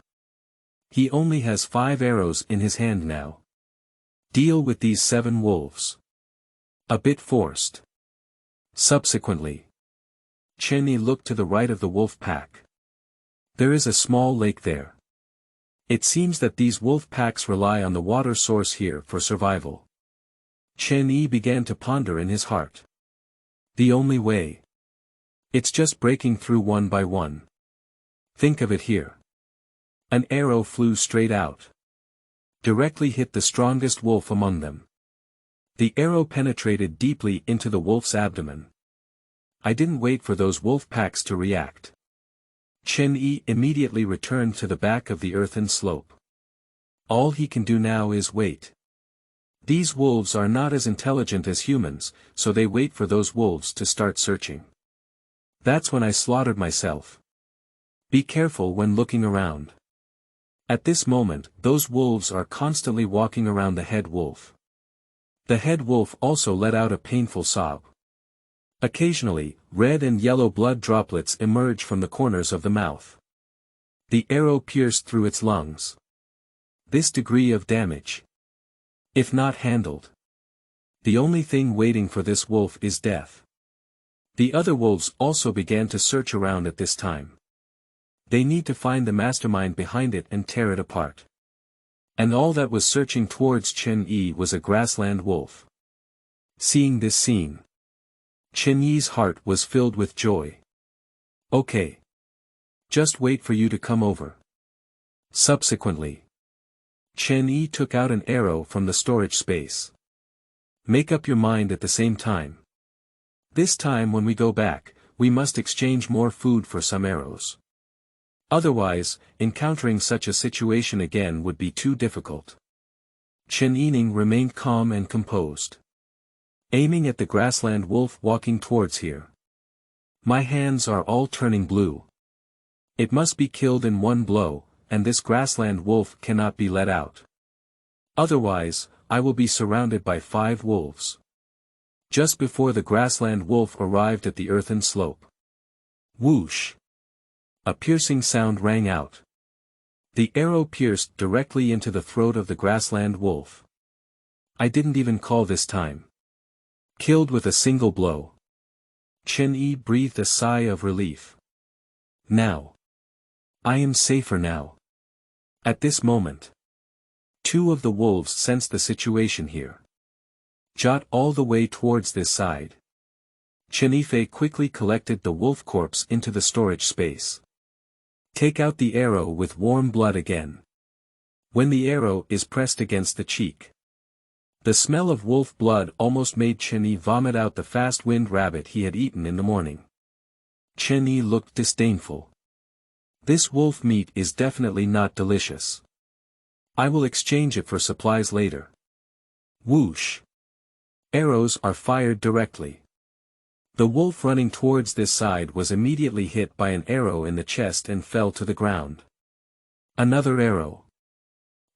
He only has 5 arrows in his hand now. Deal with these 7 wolves. A bit forced. Subsequently, Chen Yi looked to the right of the wolf pack. There is a small lake there. It seems that these wolf packs rely on the water source here for survival. Chen Yi began to ponder in his heart. The only way. It's just breaking through one by one. Think of it here. An arrow flew straight out. Directly hit the strongest wolf among them. The arrow penetrated deeply into the wolf's abdomen. I didn't wait for those wolf packs to react. Chen Yi immediately returned to the back of the earthen slope. All he can do now is wait. These wolves are not as intelligent as humans, so they wait for those wolves to start searching. That's when I slaughtered myself. Be careful when looking around. At this moment, those wolves are constantly walking around the head wolf. The head wolf also let out a painful sob. Occasionally, red and yellow blood droplets emerge from the corners of the mouth. The arrow pierced through its lungs. This degree of damage. If not handled. The only thing waiting for this wolf is death. The other wolves also began to search around at this time. They need to find the mastermind behind it and tear it apart. And all that was searching towards Chen Yi was a grassland wolf. Seeing this scene, Chen Yi's heart was filled with joy. Okay. Just wait for you to come over. Subsequently, Chen Yi took out an arrow from the storage space. Make up your mind at the same time. This time when we go back, we must exchange more food for some arrows. Otherwise, encountering such a situation again would be too difficult. Chen Yi remained calm and composed. Aiming at the grassland wolf walking towards here. My hands are all turning blue. It must be killed in one blow, and this grassland wolf cannot be let out. Otherwise, I will be surrounded by 5 wolves. Just before the grassland wolf arrived at the earthen slope. Whoosh! A piercing sound rang out. The arrow pierced directly into the throat of the grassland wolf. I didn't even call this time. Killed with a single blow. Chen Yi breathed a sigh of relief. Now. I am safer now. At this moment. 2 of the wolves sensed the situation here. Jot all the way towards this side. Chen Yi quickly collected the wolf corpse into the storage space. Take out the arrow with warm blood again. When the arrow is pressed against the cheek. The smell of wolf blood almost made Chen Yi vomit out the fast-wind rabbit he had eaten in the morning. Chen Yi looked disdainful. This wolf meat is definitely not delicious. I will exchange it for supplies later. Whoosh! Arrows are fired directly. The wolf running towards this side was immediately hit by an arrow in the chest and fell to the ground. Another arrow.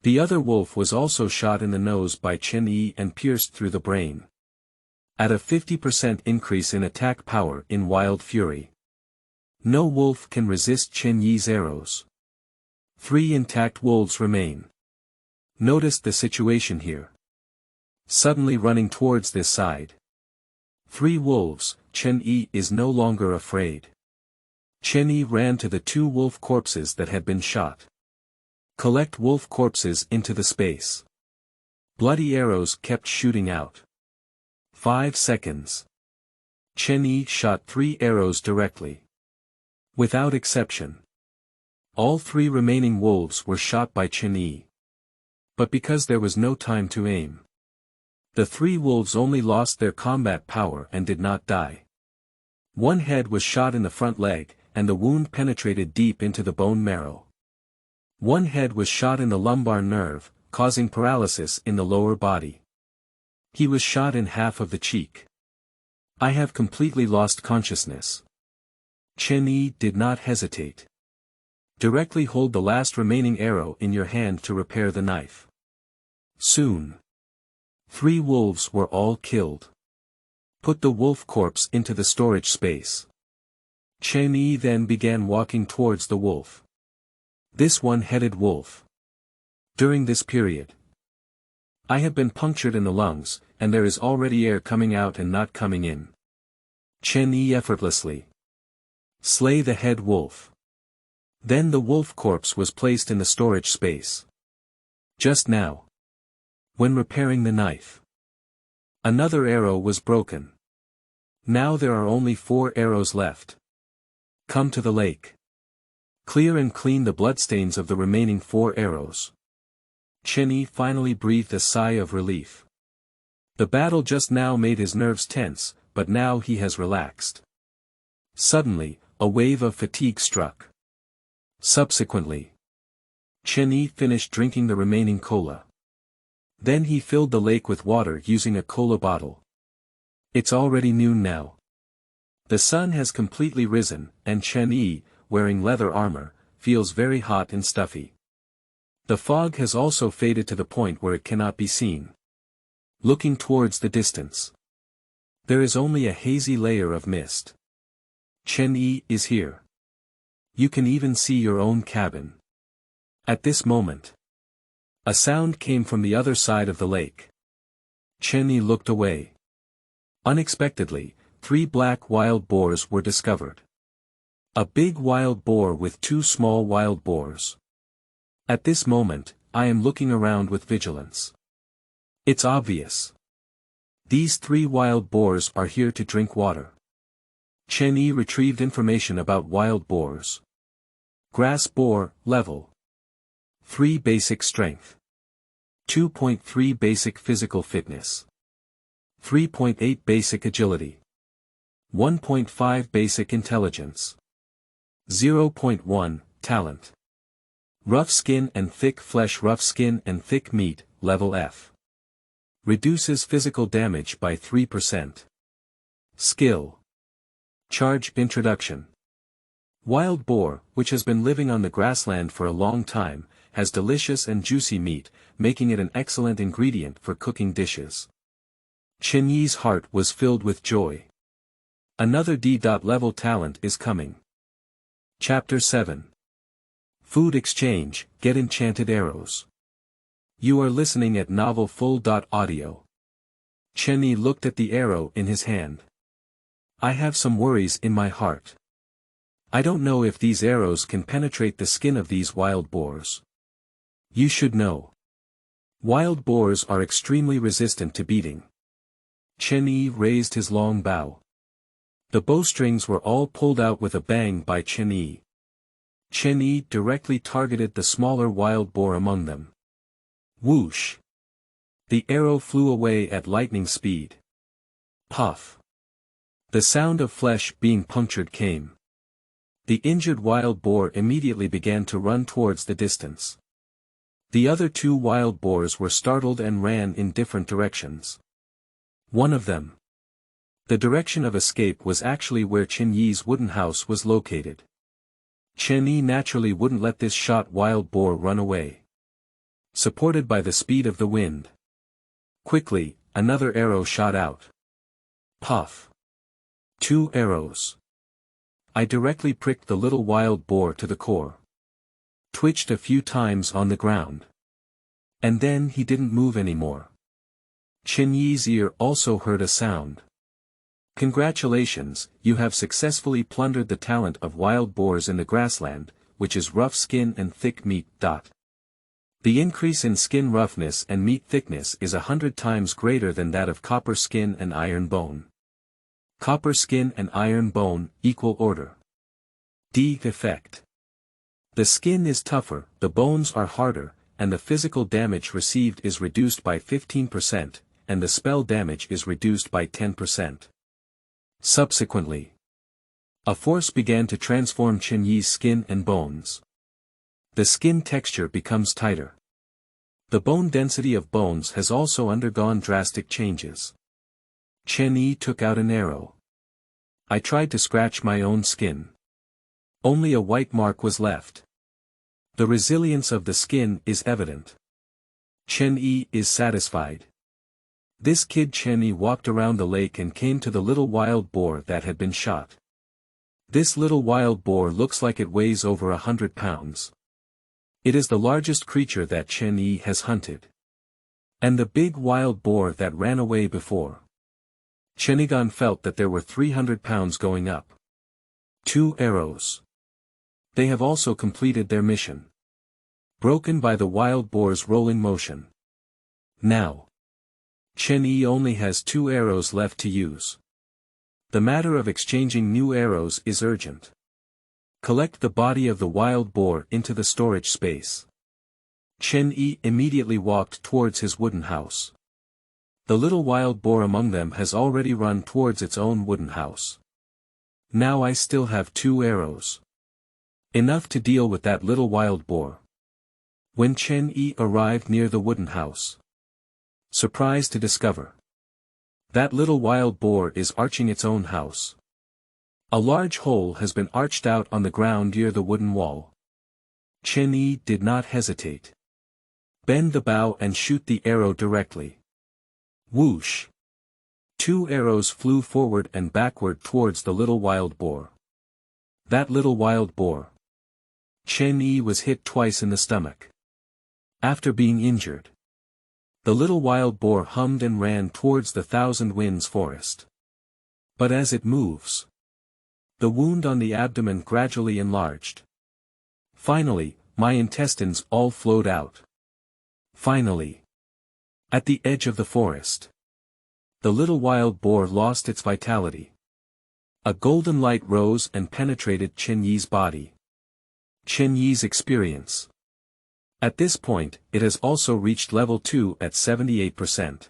The other wolf was also shot in the nose by Chen Yi and pierced through the brain. At a 50% increase in attack power in Wild Fury. No wolf can resist Chen Yi's arrows. 3 intact wolves remain. Notice the situation here. Suddenly running towards this side. 3 wolves, Chen Yi is no longer afraid. Chen Yi ran to the 2 wolf corpses that had been shot. Collect wolf corpses into the space. Bloody arrows kept shooting out. 5 seconds. Chen Yi shot 3 arrows directly. Without exception. All 3 remaining wolves were shot by Chen Yi. But because there was no time to aim. The 3 wolves only lost their combat power and did not die. One head was shot in the front leg, and the wound penetrated deep into the bone marrow. One head was shot in the lumbar nerve, causing paralysis in the lower body. He was shot in half of the cheek. I have completely lost consciousness. Chen Yi did not hesitate. Directly hold the last remaining arrow in your hand to repair the knife. Soon. 3 wolves were all killed. Put the wolf corpse into the storage space. Chen Yi then began walking towards the wolf. This one-headed wolf. During this period, I have been punctured in the lungs, and there is already air coming out and not coming in. Chen Yi effortlessly. Slay the head wolf. Then the wolf corpse was placed in the storage space. Just now, when repairing the knife, another arrow was broken. Now there are only 4 arrows left. Come to the lake. Clear and clean the bloodstains of the remaining 4 arrows. Chen Yi finally breathed a sigh of relief. The battle just now made his nerves tense, but now he has relaxed. Suddenly, a wave of fatigue struck. Subsequently, Chen Yi finished drinking the remaining cola. Then he filled the lake with water using a cola bottle. It's already noon now. The sun has completely risen, and Chen Yi, wearing leather armor, feels very hot and stuffy. The fog has also faded to the point where it cannot be seen. Looking towards the distance, there is only a hazy layer of mist. Chen Yi is here. You can even see your own cabin. At this moment, a sound came from the other side of the lake. Chen Yi looked away. Unexpectedly, 3 black wild boars were discovered. A big wild boar with 2 small wild boars. At this moment, I am looking around with vigilance. It's obvious. These 3 wild boars are here to drink water. Chen Yi retrieved information about wild boars. Grass boar, level 3 basic strength. 2.3 basic physical fitness. 3.8 basic agility. 1.5 basic intelligence. 0.1, talent. Rough skin and thick flesh. Rough skin and thick meat, level F. Reduces physical damage by 3%. Skill. Charge. Introduction. Wild boar, which has been living on the grassland for a long time, has delicious and juicy meat, making it an excellent ingredient for cooking dishes. Chen Yi's heart was filled with joy. Another D.level talent is coming. Chapter 7. Food Exchange, Get Enchanted Arrows. You are listening at novelfull.audio. Chen Yi looked at the arrow in his hand. I have some worries in my heart. I don't know if these arrows can penetrate the skin of these wild boars. You should know. Wild boars are extremely resistant to beating. Chen Yi raised his long bow. The bowstrings were all pulled out with a bang by Chen Yi. Chen Yi directly targeted the smaller wild boar among them. Whoosh! The arrow flew away at lightning speed. Puff! The sound of flesh being punctured came. The injured wild boar immediately began to run towards the distance. The other 2 wild boars were startled and ran in different directions. One of them. The direction of escape was actually where Chen Yi's wooden house was located. Chen Yi naturally wouldn't let this shot wild boar run away. Supported by the speed of the wind. Quickly, another arrow shot out. Puff! 2 arrows. I directly pricked the little wild boar to the core. Twitched a few times on the ground. And then he didn't move anymore. Chen Yi's ear also heard a sound. Congratulations, you have successfully plundered the talent of wild boars in the grassland, which is rough skin and thick meat. The increase in skin roughness and meat thickness is 100 times greater than that of copper skin and iron bone. Copper skin and iron bone, equal order. D. Effect. The skin is tougher, the bones are harder, and the physical damage received is reduced by 15%, and the spell damage is reduced by 10%. Subsequently, a force began to transform Chen Yi's skin and bones. The skin texture becomes tighter. The bone density of bones has also undergone drastic changes. Chen Yi took out an arrow. I tried to scratch my own skin. Only a white mark was left. The resilience of the skin is evident. Chen Yi is satisfied. This kid Chen Yi walked around the lake and came to the little wild boar that had been shot. This little wild boar looks like it weighs over 100 pounds. It is the largest creature that Chen Yi has hunted. And the big wild boar that ran away before. Chenigan felt that there were 300 pounds going up. 2 arrows. They have also completed their mission. Broken by the wild boar's rolling motion. Now, Chen Yi only has 2 arrows left to use. The matter of exchanging new arrows is urgent. Collect the body of the wild boar into the storage space. Chen Yi immediately walked towards his wooden house. The little wild boar among them has already run towards its own wooden house. Now I still have 2 arrows. Enough to deal with that little wild boar. When Chen Yi arrived near the wooden house, surprised to discover that little wild boar is arching its own house. A large hole has been arched out on the ground near the wooden wall. Chen Yi did not hesitate. Bend the bow and shoot the arrow directly. Whoosh! 2 arrows flew forward and backward towards the little wild boar. That little wild boar. Chen Yi was hit twice in the stomach. After being injured, the little wild boar hummed and ran towards the Thousand Winds forest. But as it moves, the wound on the abdomen gradually enlarged. Finally, my intestines all flowed out. Finally, at the edge of the forest, the little wild boar lost its vitality. A golden light rose and penetrated Chen Yi's body. Chen Yi's experience. At this point, it has also reached level 2 at 78%.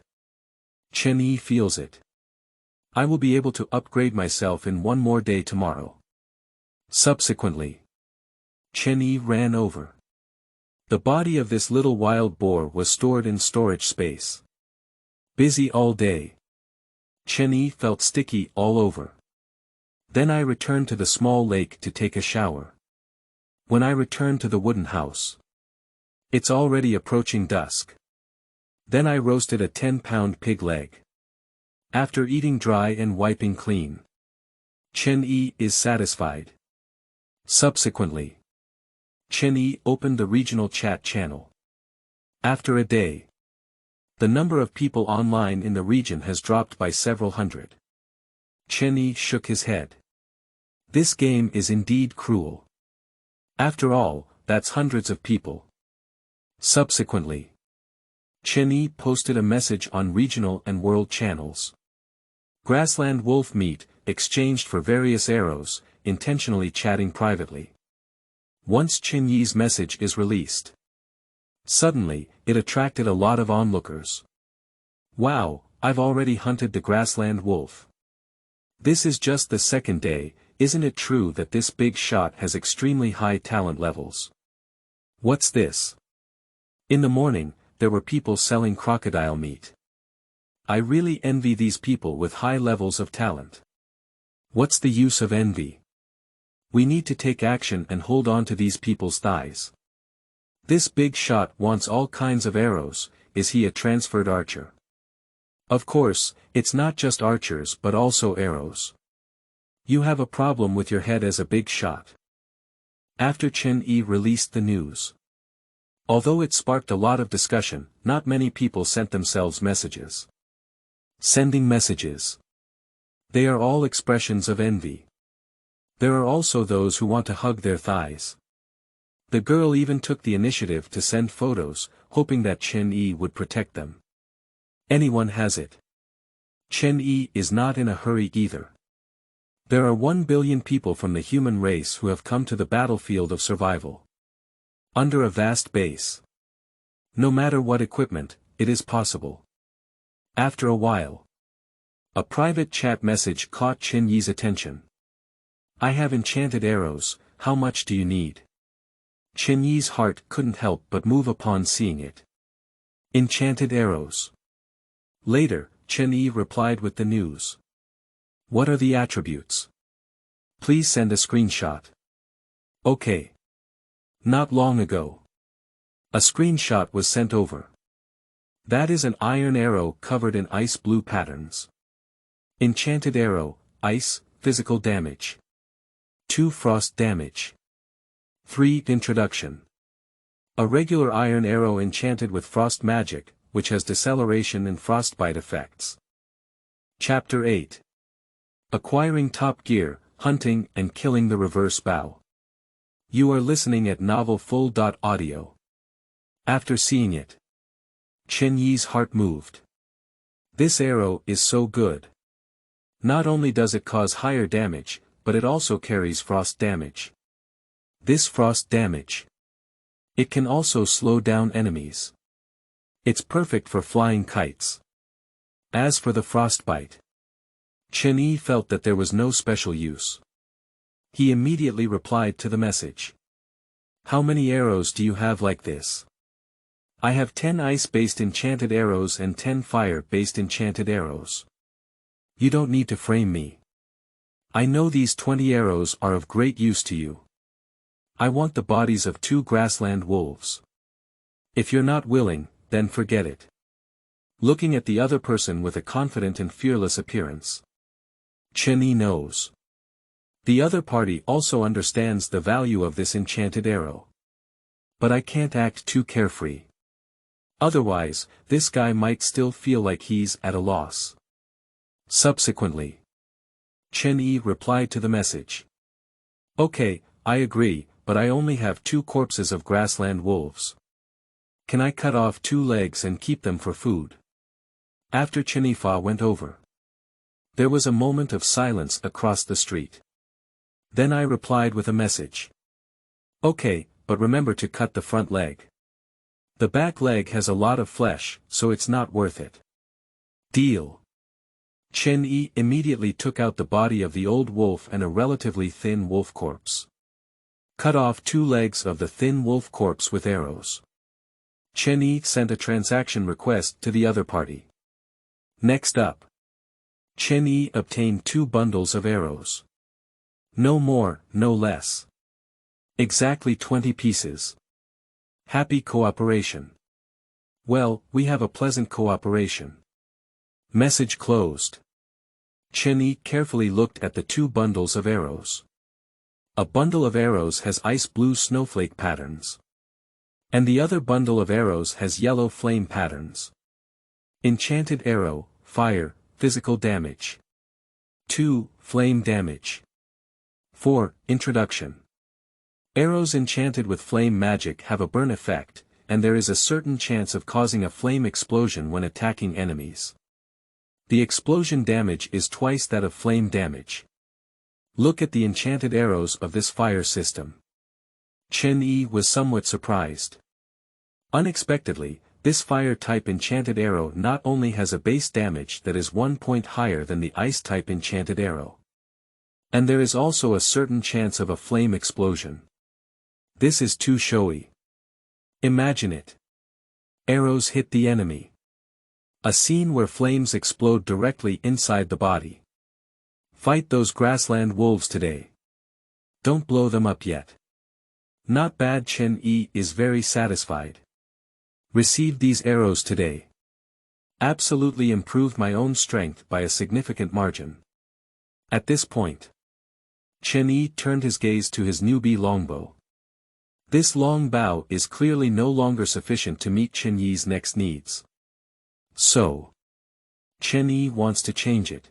Chen Yi feels it. I will be able to upgrade myself in one more day tomorrow. Subsequently, Chen Yi ran over. The body of this little wild boar was stored in storage space. Busy all day. Chen Yi felt sticky all over. Then I returned to the small lake to take a shower. When I returned to the wooden house, it's already approaching dusk. Then I roasted a 10-pound pig leg. After eating dry and wiping clean, Chen Yi is satisfied. Subsequently, Chen Yi opened the regional chat channel. After a day, the number of people online in the region has dropped by several hundred. Chen Yi shook his head. This game is indeed cruel. After all, that's hundreds of people. Subsequently, Chen Yi posted a message on regional and world channels. Grassland wolf meat, exchanged for various arrows, intentionally chatting privately. Once Chen Yi's message is released, suddenly, it attracted a lot of onlookers. Wow, I've already hunted the grassland wolf. This is just the second day, isn't it true that this big shot has extremely high talent levels? What's this? In the morning, there were people selling crocodile meat. I really envy these people with high levels of talent. What's the use of envy? We need to take action and hold on to these people's thighs. This big shot wants all kinds of arrows. Is he a transferred archer? Of course, it's not just archers but also arrows. You have a problem with your head as a big shot. After Chen Yi released the news, although it sparked a lot of discussion, not many people sent themselves messages. Sending messages. They are all expressions of envy. There are also those who want to hug their thighs. The girl even took the initiative to send photos, hoping that Chen Yi would protect them. Anyone has it. Chen Yi is not in a hurry either. There are 1 billion people from the human race who have come to the battlefield of survival. Under a vast base. No matter what equipment, it is possible. After a while, a private chat message caught Chen Yi's attention. I have enchanted arrows, how much do you need? Chen Yi's heart couldn't help but move upon seeing it. Enchanted arrows. Later, Chen Yi replied with the news. What are the attributes? Please send a screenshot. Okay. Not long ago, a screenshot was sent over. That is an iron arrow covered in ice blue patterns. Enchanted arrow, ice, physical damage. 2 frost damage. 3 introduction. A regular iron arrow enchanted with frost magic, which has deceleration and frostbite effects. Chapter 8. Acquiring top gear, hunting and killing the reverse bow. You are listening at novelfull.audio. After seeing it, Chen Yi's heart moved. This arrow is so good. Not only does it cause higher damage, but it also carries frost damage. This frost damage. It can also slow down enemies. It's perfect for flying kites. As for the frostbite, Chen Yi felt that there was no special use. He immediately replied to the message. How many arrows do you have like this? I have 10 ice-based enchanted arrows and 10 fire-based enchanted arrows. You don't need to frame me. I know these 20 arrows are of great use to you. I want the bodies of 2 grassland wolves. If you're not willing, then forget it. Looking at the other person with a confident and fearless appearance, Chen Yi knows. The other party also understands the value of this enchanted arrow. But I can't act too carefree. Otherwise, this guy might still feel like he's at a loss. Subsequently, Chen Yi replied to the message. Okay, I agree, but I only have 2 corpses of grassland wolves. Can I cut off 2 legs and keep them for food? After Chen Yi went over, there was a moment of silence across the street. Then I replied with a message. Okay, but remember to cut the front leg. The back leg has a lot of flesh, so it's not worth it. Deal. Chen Yi immediately took out the body of the old wolf and a relatively thin wolf corpse. Cut off 2 legs of the thin wolf corpse with arrows. Chen Yi sent a transaction request to the other party. Next up, Chen Yi obtained 2 bundles of arrows. No more, no less. Exactly 20 pieces. Happy cooperation. Well, we have a pleasant cooperation. Message closed. Chen Yi carefully looked at the 2 bundles of arrows. A bundle of arrows has ice blue snowflake patterns. And the other bundle of arrows has yellow flame patterns. Enchanted arrow, fire, physical damage. 2, flame damage. 4, introduction. Arrows enchanted with flame magic have a burn effect, and there is a certain chance of causing a flame explosion when attacking enemies. The explosion damage is twice that of flame damage. Look at the enchanted arrows of this fire system. Chen Yi was somewhat surprised. Unexpectedly, this fire-type enchanted arrow not only has a base damage that is 1 point higher than the ice-type enchanted arrow. And there is also a certain chance of a flame explosion. This is too showy. Imagine it. Arrows hit the enemy. A scene where flames explode directly inside the body. Fight those grassland wolves today. Don't blow them up yet. Not bad. Chen Yi is very satisfied. Received these arrows today. Absolutely improved my own strength by a significant margin. At this point, Chen Yi turned his gaze to his newbie longbow. This long bow is clearly no longer sufficient to meet Chen Yi's next needs. So, Chen Yi wants to change it.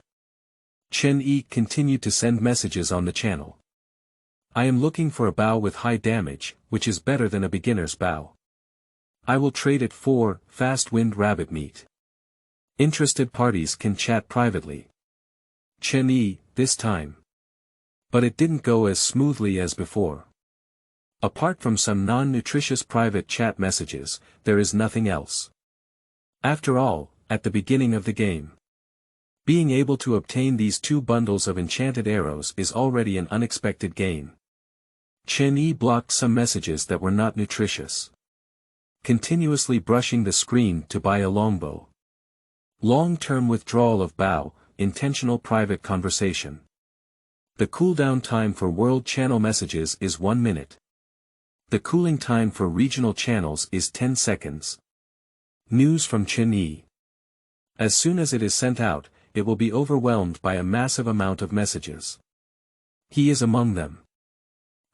Chen Yi continued to send messages on the channel. I am looking for a bow with high damage, which is better than a beginner's bow. I will trade it for fast wind rabbit meat. Interested parties can chat privately. Chen Yi, this time. But it didn't go as smoothly as before. Apart from some non-nutritious private chat messages, there is nothing else. After all, at the beginning of the game, being able to obtain these 2 bundles of enchanted arrows is already an unexpected gain. Chen Yi blocked some messages that were not nutritious. Continuously brushing the screen to buy a longbow. Long-term withdrawal of bow, intentional private conversation. The cooldown time for world channel messages is 1 minute. The cooling time for regional channels is 10 seconds. News from Chen Yi. As soon as it is sent out, it will be overwhelmed by a massive amount of messages. He is among them.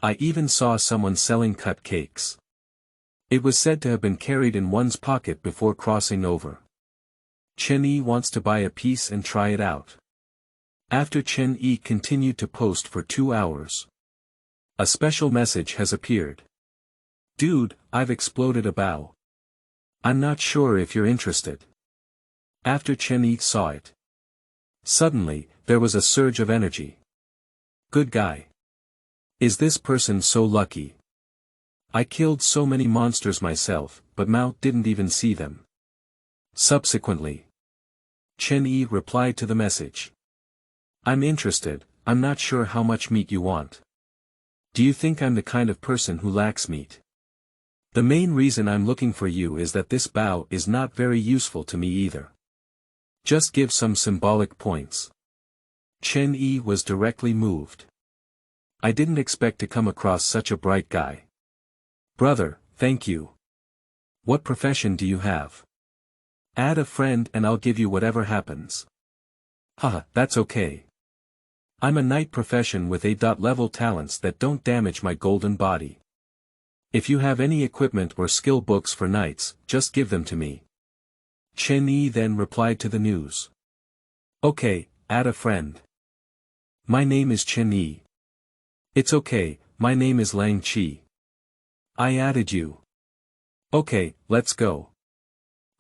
I even saw someone selling cut cakes. It was said to have been carried in one's pocket before crossing over. Chen Yi wants to buy a piece and try it out. After Chen Yi continued to post for 2 hours. A special message has appeared. Dude, I've exploded a bow. I'm not sure if you're interested. After Chen Yi saw it. Suddenly, there was a surge of energy. Good guy. Is this person so lucky? I killed so many monsters myself, but Mao didn't even see them. Subsequently, Chen Yi replied to the message. I'm interested, I'm not sure how much meat you want. Do you think I'm the kind of person who lacks meat? The main reason I'm looking for you is that this bow is not very useful to me either. Just give some symbolic points. Chen Yi was directly moved. I didn't expect to come across such a bright guy. Brother, thank you. What profession do you have? Add a friend and I'll give you whatever happens. Haha, that's okay. I'm a knight profession with A-level talents that don't damage my golden body. If you have any equipment or skill books for knights, just give them to me. Chen Yi then replied to the news. Okay, add a friend. My name is Chen Yi. It's okay, my name is Lang Qi. I added you. Okay, let's go.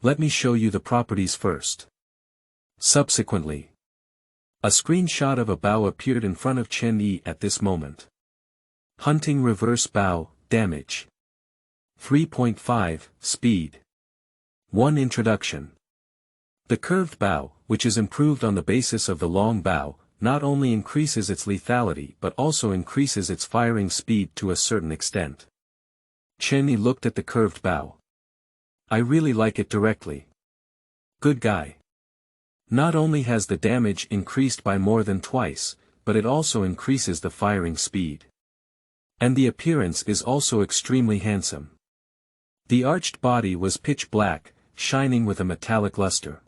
Let me show you the properties first. Subsequently, a screenshot of a bow appeared in front of Chen Yi at this moment. Hunting reverse bow, damage. 3.5, speed. 1 introduction. The curved bow, which is improved on the basis of the long bow, not only increases its lethality but also increases its firing speed to a certain extent. Chen Yi looked at the curved bow. I really like it directly. Good guy. Not only has the damage increased by more than twice, but it also increases the firing speed. And the appearance is also extremely handsome. The arched body was pitch black, shining with a metallic luster.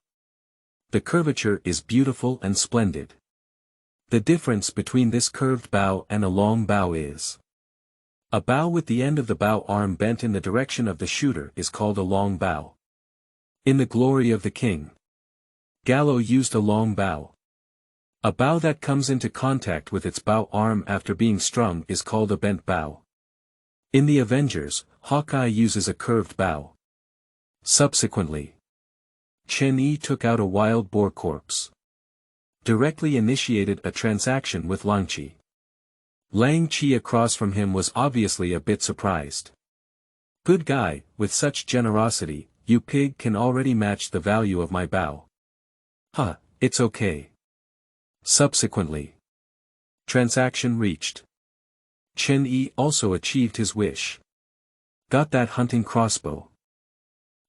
The curvature is beautiful and splendid. The difference between this curved bow and a long bow is: a bow with the end of the bow arm bent in the direction of the shooter is called a long bow. In the Glory of the King, Gallo used a long bow. A bow that comes into contact with its bow arm after being strung is called a bent bow. In the Avengers, Hawkeye uses a curved bow. Subsequently, Chen Yi took out a wild boar corpse. Directly initiated a transaction with Lang Qi. Lang Qi across from him was obviously a bit surprised. Good guy, with such generosity, you pig can already match the value of my bow. Huh, it's okay. Subsequently, transaction reached. Chen Yi also achieved his wish. Got that hunting crossbow.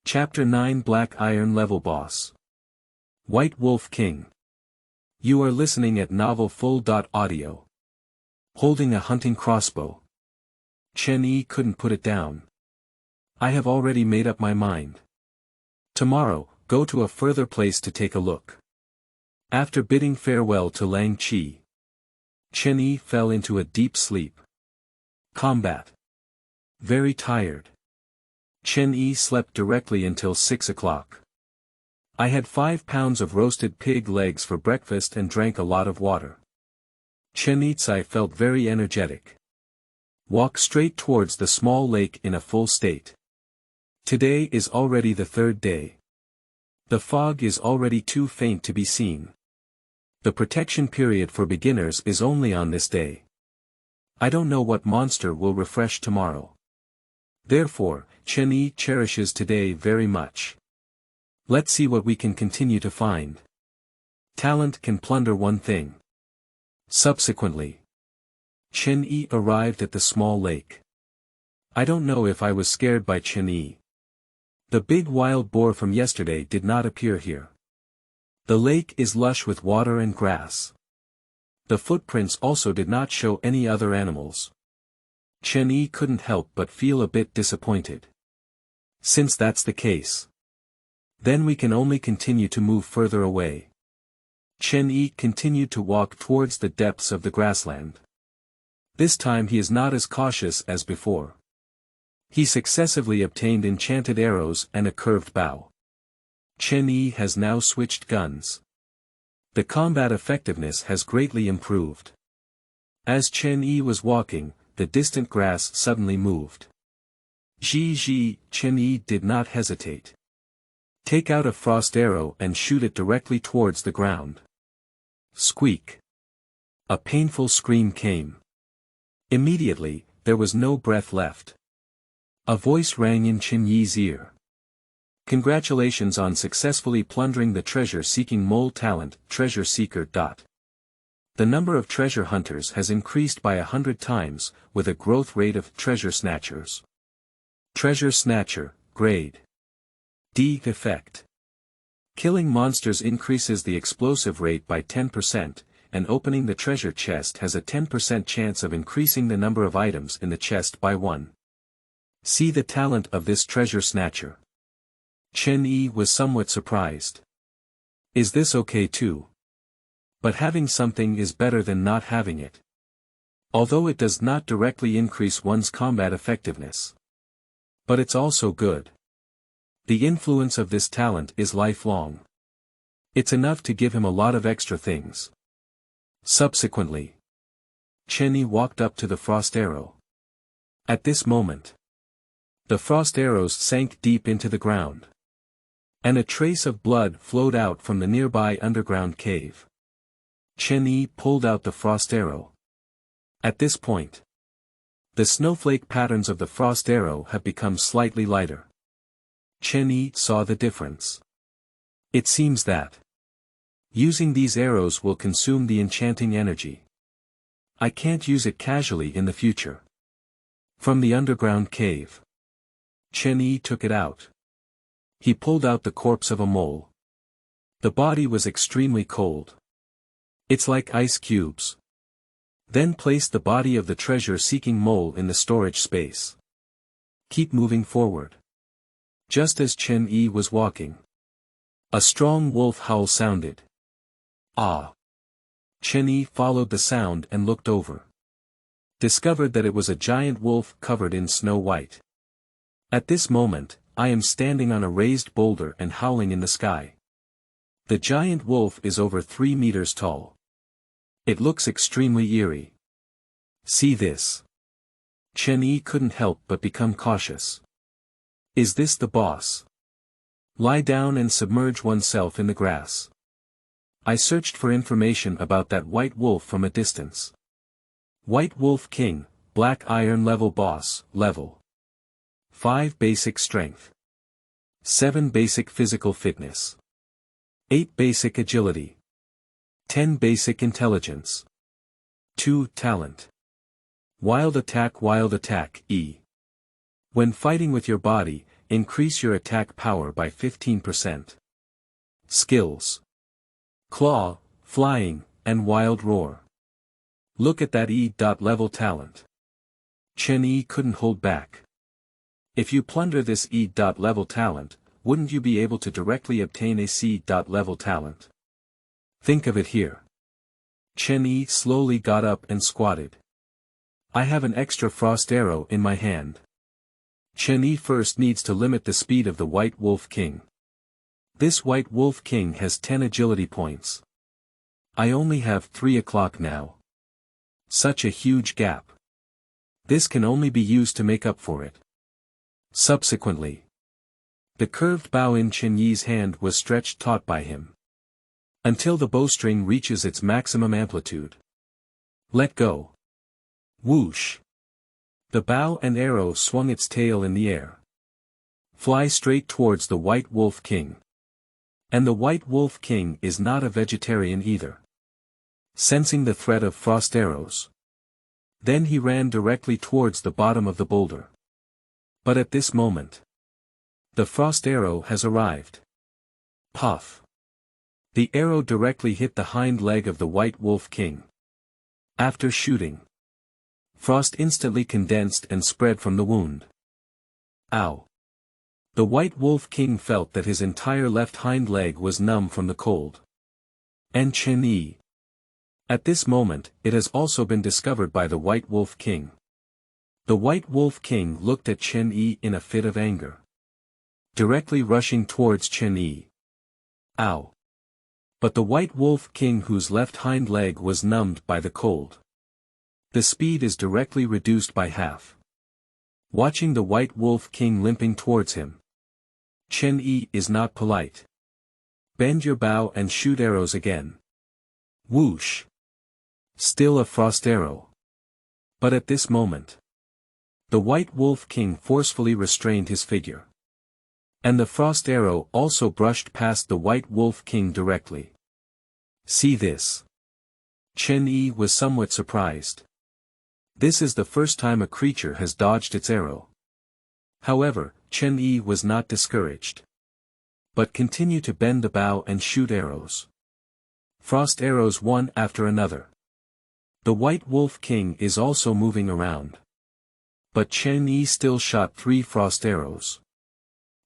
Chapter 9 Black Iron Level Boss. White Wolf King. You are listening at novelfull.audio. Holding a hunting crossbow. Chen Yi couldn't put it down. I have already made up my mind. Tomorrow, go to a further place to take a look. After bidding farewell to Lang Qi, Chen Yi fell into a deep sleep. Combat. Very tired. Chen Yi slept directly until 6 o'clock. I had 5 pounds of roasted pig legs for breakfast and drank a lot of water. Chen Yi felt very energetic. Walk straight towards the small lake in a full state. Today is already the 3rd day. The fog is already too faint to be seen. The protection period for beginners is only on this day. I don't know what monster will refresh tomorrow. Therefore, Chen Yi cherishes today very much. Let's see what we can continue to find. Talent can plunder one thing. Subsequently, Chen Yi arrived at the small lake. I don't know if I was scared by Chen Yi. The big wild boar from yesterday did not appear here. The lake is lush with water and grass. The footprints also did not show any other animals. Chen Yi couldn't help but feel a bit disappointed. Since that's the case, then we can only continue to move further away. Chen Yi continued to walk towards the depths of the grassland. This time he is not as cautious as before. He successively obtained enchanted arrows and a curved bow. Chen Yi has now switched guns. The combat effectiveness has greatly improved. As Chen Yi was walking, the distant grass suddenly moved. Ji, Chen Yi did not hesitate. Take out a frost arrow and shoot it directly towards the ground. Squeak. A painful scream came. Immediately, there was no breath left. A voice rang in Chen Yi's ear. Congratulations on successfully plundering the treasure-seeking mole talent, treasure seeker. The number of treasure hunters has increased by 100 times, with a growth rate of treasure snatchers. Treasure snatcher, grade D effect. Killing monsters increases the explosive rate by 10%, and opening the treasure chest has a 10% chance of increasing the number of items in the chest by 1. See the talent of this treasure snatcher. Chen Yi was somewhat surprised. Is this okay too? But having something is better than not having it. Although it does not directly increase one's combat effectiveness. But it's also good. The influence of this talent is lifelong. It's enough to give him a lot of extra things. Subsequently, Chen Yi walked up to the frost arrow. At this moment, the frost arrows sank deep into the ground. And a trace of blood flowed out from the nearby underground cave. Chen Yi pulled out the frost arrow. At this point, the snowflake patterns of the frost arrow have become slightly lighter. Chen Yi saw the difference. It seems that using these arrows will consume the enchanting energy. I can't use it casually in the future. From the underground cave, Chen Yi took it out. He pulled out the corpse of a mole. The body was extremely cold. It's like ice cubes. Then placed the body of the treasure-seeking mole in the storage space. Keep moving forward. Just as Chen Yi was walking, a strong wolf howl sounded. Ah! Chen Yi followed the sound and looked over. Discovered that it was a giant wolf covered in snow white. At this moment, I am standing on a raised boulder and howling in the sky. The giant wolf is over 3 meters tall. It looks extremely eerie. See this. Chen Yi couldn't help but become cautious. Is this the boss? Lie down and submerge oneself in the grass. I searched for information about that white wolf from a distance. White Wolf King, Black Iron level boss, level 5 basic strength. 7 basic physical fitness. 8 basic agility. 10 basic intelligence. 2 talent. Wild attack E. When fighting with your body, increase your attack power by 15%. Skills. Claw, flying, and wild roar. Look at that E.level talent. Chen Yi couldn't hold back. If you plunder this E.level talent, wouldn't you be able to directly obtain a C.level talent? Think of it here. Chen Yi slowly got up and squatted. I have an extra frost arrow in my hand. Chen Yi first needs to limit the speed of the White Wolf King. This White Wolf King has 10 agility points. I only have 3 o'clock now. Such a huge gap. This can only be used to make up for it. Subsequently, the curved bow in Chen Yi's hand was stretched taut by him. Until the bowstring reaches its maximum amplitude. Let go. Whoosh. The bow and arrow swung its tail in the air. Fly straight towards the White Wolf King. And the White Wolf King is not a vegetarian either. Sensing the threat of frost arrows. Then he ran directly towards the bottom of the boulder. But at this moment, the frost arrow has arrived. Puff. The arrow directly hit the hind leg of the White Wolf King. After shooting, frost instantly condensed and spread from the wound. Ow. The White Wolf King felt that his entire left hind leg was numb from the cold. And Chen Yi. At this moment, it has also been discovered by the White Wolf King. The White Wolf King looked at Chen Yi in a fit of anger. Directly rushing towards Chen Yi. Ow. But the White Wolf King, whose left hind leg was numbed by the cold. The speed is directly reduced by half. Watching the White Wolf King limping towards him. Chen Yi is not polite. Bend your bow and shoot arrows again. Whoosh. Still a frost arrow. But at this moment, the White Wolf King forcefully restrained his figure. And the frost arrow also brushed past the White Wolf King directly. See this. Chen Yi was somewhat surprised. This is the first time a creature has dodged its arrow. However, Chen Yi was not discouraged. But continued to bend the bow and shoot arrows. Frost arrows one after another. The White Wolf King is also moving around. But Chen Yi still shot 3 frost arrows.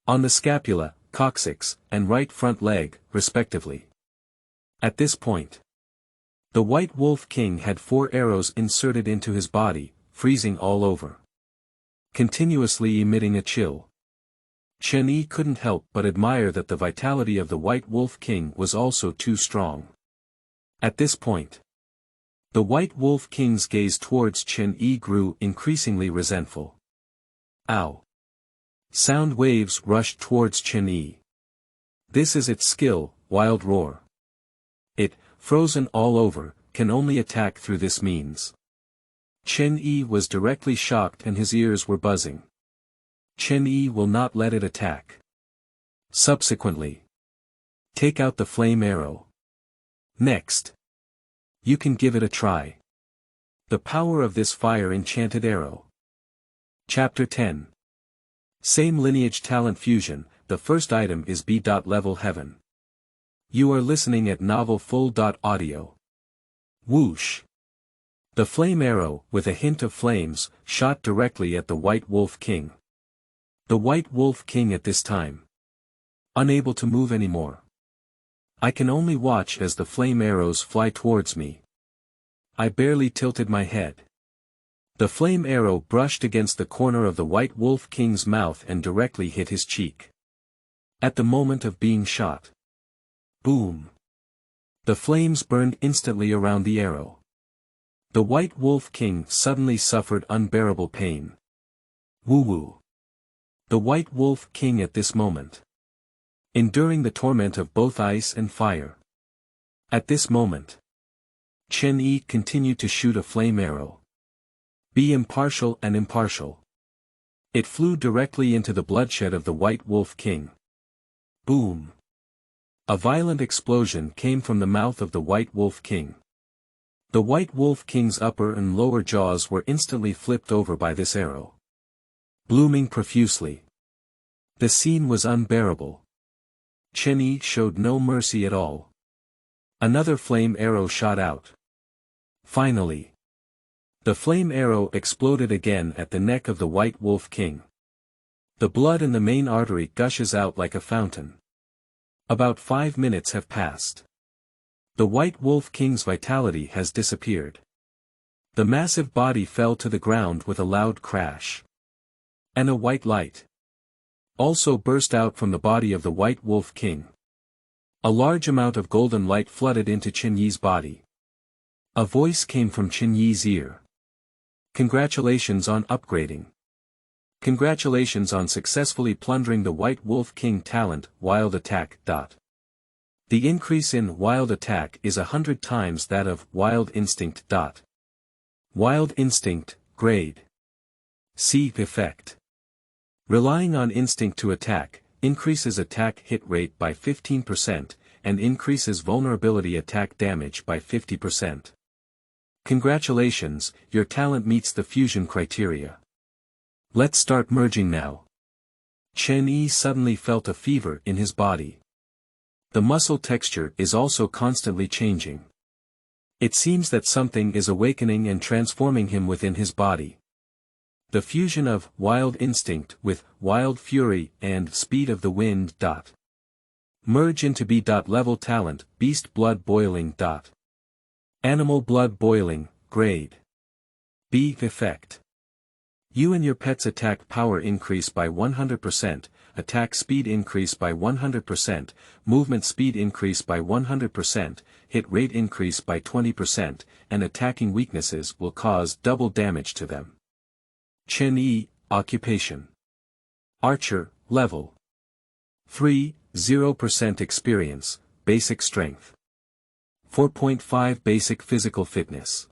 On the scapula, coccyx, and right front leg, respectively. At this point, the White Wolf King had 4 arrows inserted into his body, freezing all over. Continuously emitting a chill. Chen Yi couldn't help but admire that the vitality of the White Wolf King was also too strong. At this point, the White Wolf King's gaze towards Chen Yi grew increasingly resentful. Ow! Sound waves rushed towards Chen Yi. This is its skill, Wild Roar. It, frozen all over, can only attack through this means. Chen Yi was directly shocked and his ears were buzzing. Chen Yi will not let it attack. Subsequently, take out the flame arrow. Next, you can give it a try. The power of this fire enchanted arrow. Chapter 10. Same lineage talent fusion. The first item is B.level heaven. You are listening at novelfull.audio. Whoosh. The flame arrow, with a hint of flames, shot directly at the White Wolf King. The White Wolf King at this time, unable to move anymore. I can only watch as the flame arrows fly towards me. I barely tilted my head. The flame arrow brushed against the corner of the White Wolf King's mouth and directly hit his cheek. At the moment of being shot. Boom. The flames burned instantly around the arrow. The White Wolf King suddenly suffered unbearable pain. Woo-woo. The White Wolf King at this moment, enduring the torment of both ice and fire. At this moment, Chen Yi continued to shoot a flame arrow. Be impartial and impartial. It flew directly into the bloodshed of the White Wolf King. Boom. A violent explosion came from the mouth of the White Wolf King. The White Wolf King's upper and lower jaws were instantly flipped over by this arrow. Blooming profusely. The scene was unbearable. Chen Yi showed no mercy at all. Another flame arrow shot out. Finally, the flame arrow exploded again at the neck of the White Wolf King. The blood in the main artery gushes out like a fountain. About 5 minutes have passed. The White Wolf King's vitality has disappeared. The massive body fell to the ground with a loud crash. And a white light also burst out from the body of the White Wolf King. A large amount of golden light flooded into Chen Yi's body. A voice came from Chen Yi's ear. Congratulations on upgrading. Congratulations on successfully plundering the White Wolf King talent, Wild Attack. The increase in Wild Attack is 100 times that of Wild Instinct. Wild Instinct, grade C effect. Relying on instinct to attack, increases attack hit rate by 15%, and increases vulnerability attack damage by 50%. Congratulations, your talent meets the fusion criteria. Let's start merging now. Chen Yi suddenly felt a fever in his body. The muscle texture is also constantly changing. It seems that something is awakening and transforming him within his body. The fusion of Wild Instinct with Wild Fury and Speed of the Wind. Merge into B.level talent, Beast Blood Boiling. Animal Blood Boiling, grade B effect. You and your pet's attack power increase by 100%, attack speed increase by 100%, movement speed increase by 100%, hit rate increase by 20%, and attacking weaknesses will cause double damage to them. Chen Yi, Occupation. Archer, Level 3, 0% Experience, Basic Strength. 4.5 Basic Physical Fitness.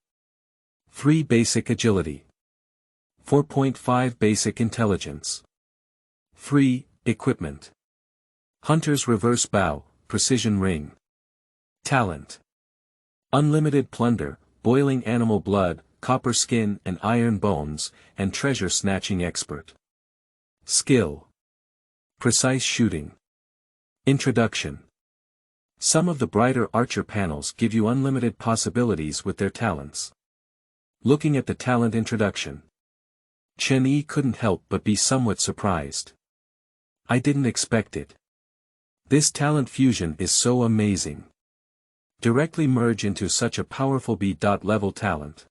3 Basic Agility. 4.5 Basic Intelligence. 3. Equipment. Hunter's Reverse Bow, Precision Ring. Talent. Unlimited Plunder, Boiling Animal Blood, Copper Skin and Iron Bones, and Treasure Snatching Expert. Skill. Precise Shooting. Introduction. Some of the brighter Archer panels give you unlimited possibilities with their talents. Looking at the talent introduction, Chen Yi couldn't help but be somewhat surprised. I didn't expect it. This talent fusion is so amazing. Directly merge into such a powerful B.level talent.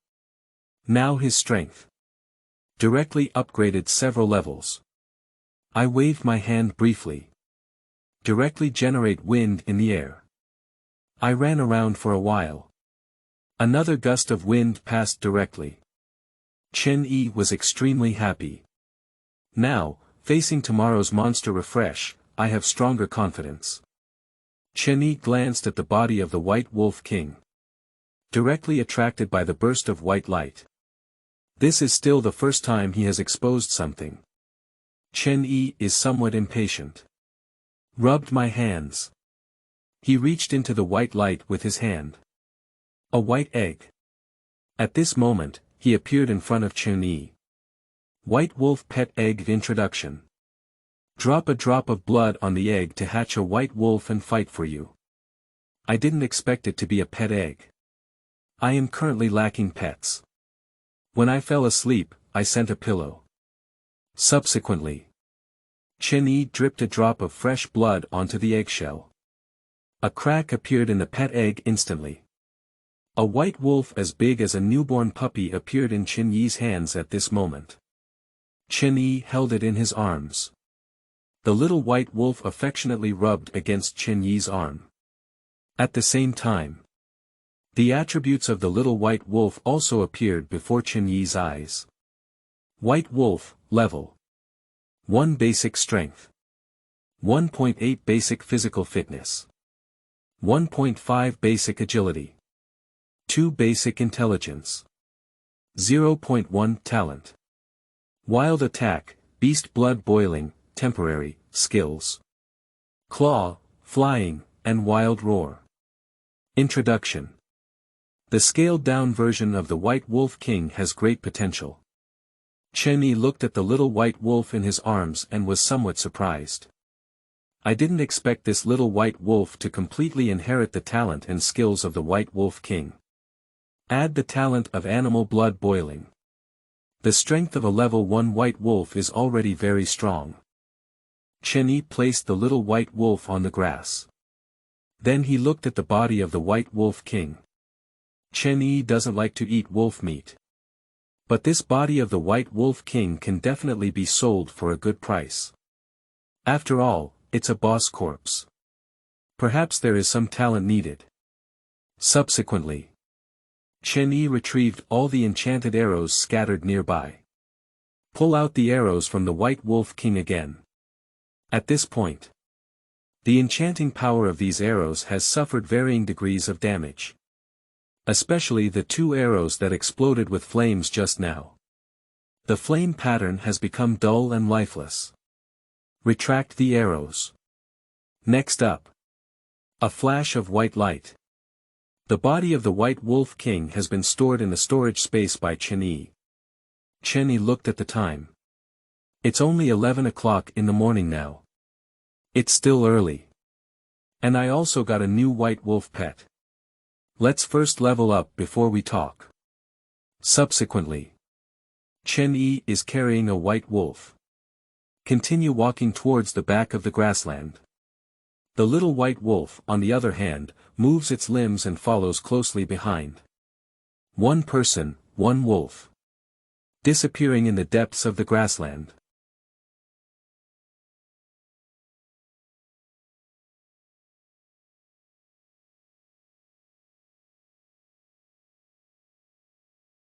Now his strength. Directly upgraded several levels. I waved my hand briefly. Directly generate wind in the air. I ran around for a while. Another gust of wind passed directly. Chen Yi was extremely happy. Now, facing tomorrow's monster refresh, I have stronger confidence. Chen Yi glanced at the body of the White Wolf King. Directly attracted by the burst of white light. This is still the first time he has exposed something. Chen Yi is somewhat impatient. Rubbed my hands. He reached into the white light with his hand. A white egg. At this moment, he appeared in front of Chen Yi. White Wolf Pet Egg Introduction. Drop a drop of blood on the egg to hatch a white wolf and fight for you. I didn't expect it to be a pet egg. I am currently lacking pets. When I fell asleep, I sent a pillow. Subsequently, Chen Yi dripped a drop of fresh blood onto the eggshell. A crack appeared in the pet egg instantly. A white wolf as big as a newborn puppy appeared in Chen Yi's hands at this moment. Chen Yi held it in his arms. The little white wolf affectionately rubbed against Chen Yi's arm. At the same time, the attributes of the little white wolf also appeared before Chen Yi's eyes. White Wolf, Level 1 Basic Strength. 1.8 Basic Physical Fitness. 1.5 Basic Agility. 2 Basic Intelligence. 0.1 Talent. Wild Attack, Beast Blood Boiling, Temporary, Skills. Claw, Flying, and Wild Roar. Introduction. The scaled-down version of the White Wolf King has great potential. Chen Yi looked at the little white wolf in his arms and was somewhat surprised. I didn't expect this little white wolf to completely inherit the talent and skills of the White Wolf King. Add the talent of animal blood boiling. The strength of a level 1 white wolf is already very strong. Chen Yi placed the little white wolf on the grass. Then he looked at the body of the White Wolf King. Chen Yi doesn't like to eat wolf meat. But this body of the White Wolf King can definitely be sold for a good price. After all, it's a boss corpse. Perhaps there is some talent needed. Subsequently, Chen Yi retrieved all the enchanted arrows scattered nearby. Pull out the arrows from the White Wolf King again. At this point, the enchanting power of these arrows has suffered varying degrees of damage. Especially the 2 arrows that exploded with flames just now. The flame pattern has become dull and lifeless. Retract the arrows. Next up, a flash of white light. The body of the White Wolf King has been stored in the storage space by Chen Yi. Chen Yi looked at the time. It's only 11 o'clock in the morning now. It's still early. And I also got a new white wolf pet. Let's first level up before we talk. Subsequently, Chen Yi is carrying a white wolf. Continue walking towards the back of the grassland. The little white wolf, on the other hand, moves its limbs and follows closely behind. One person, one wolf. Disappearing in the depths of the grassland.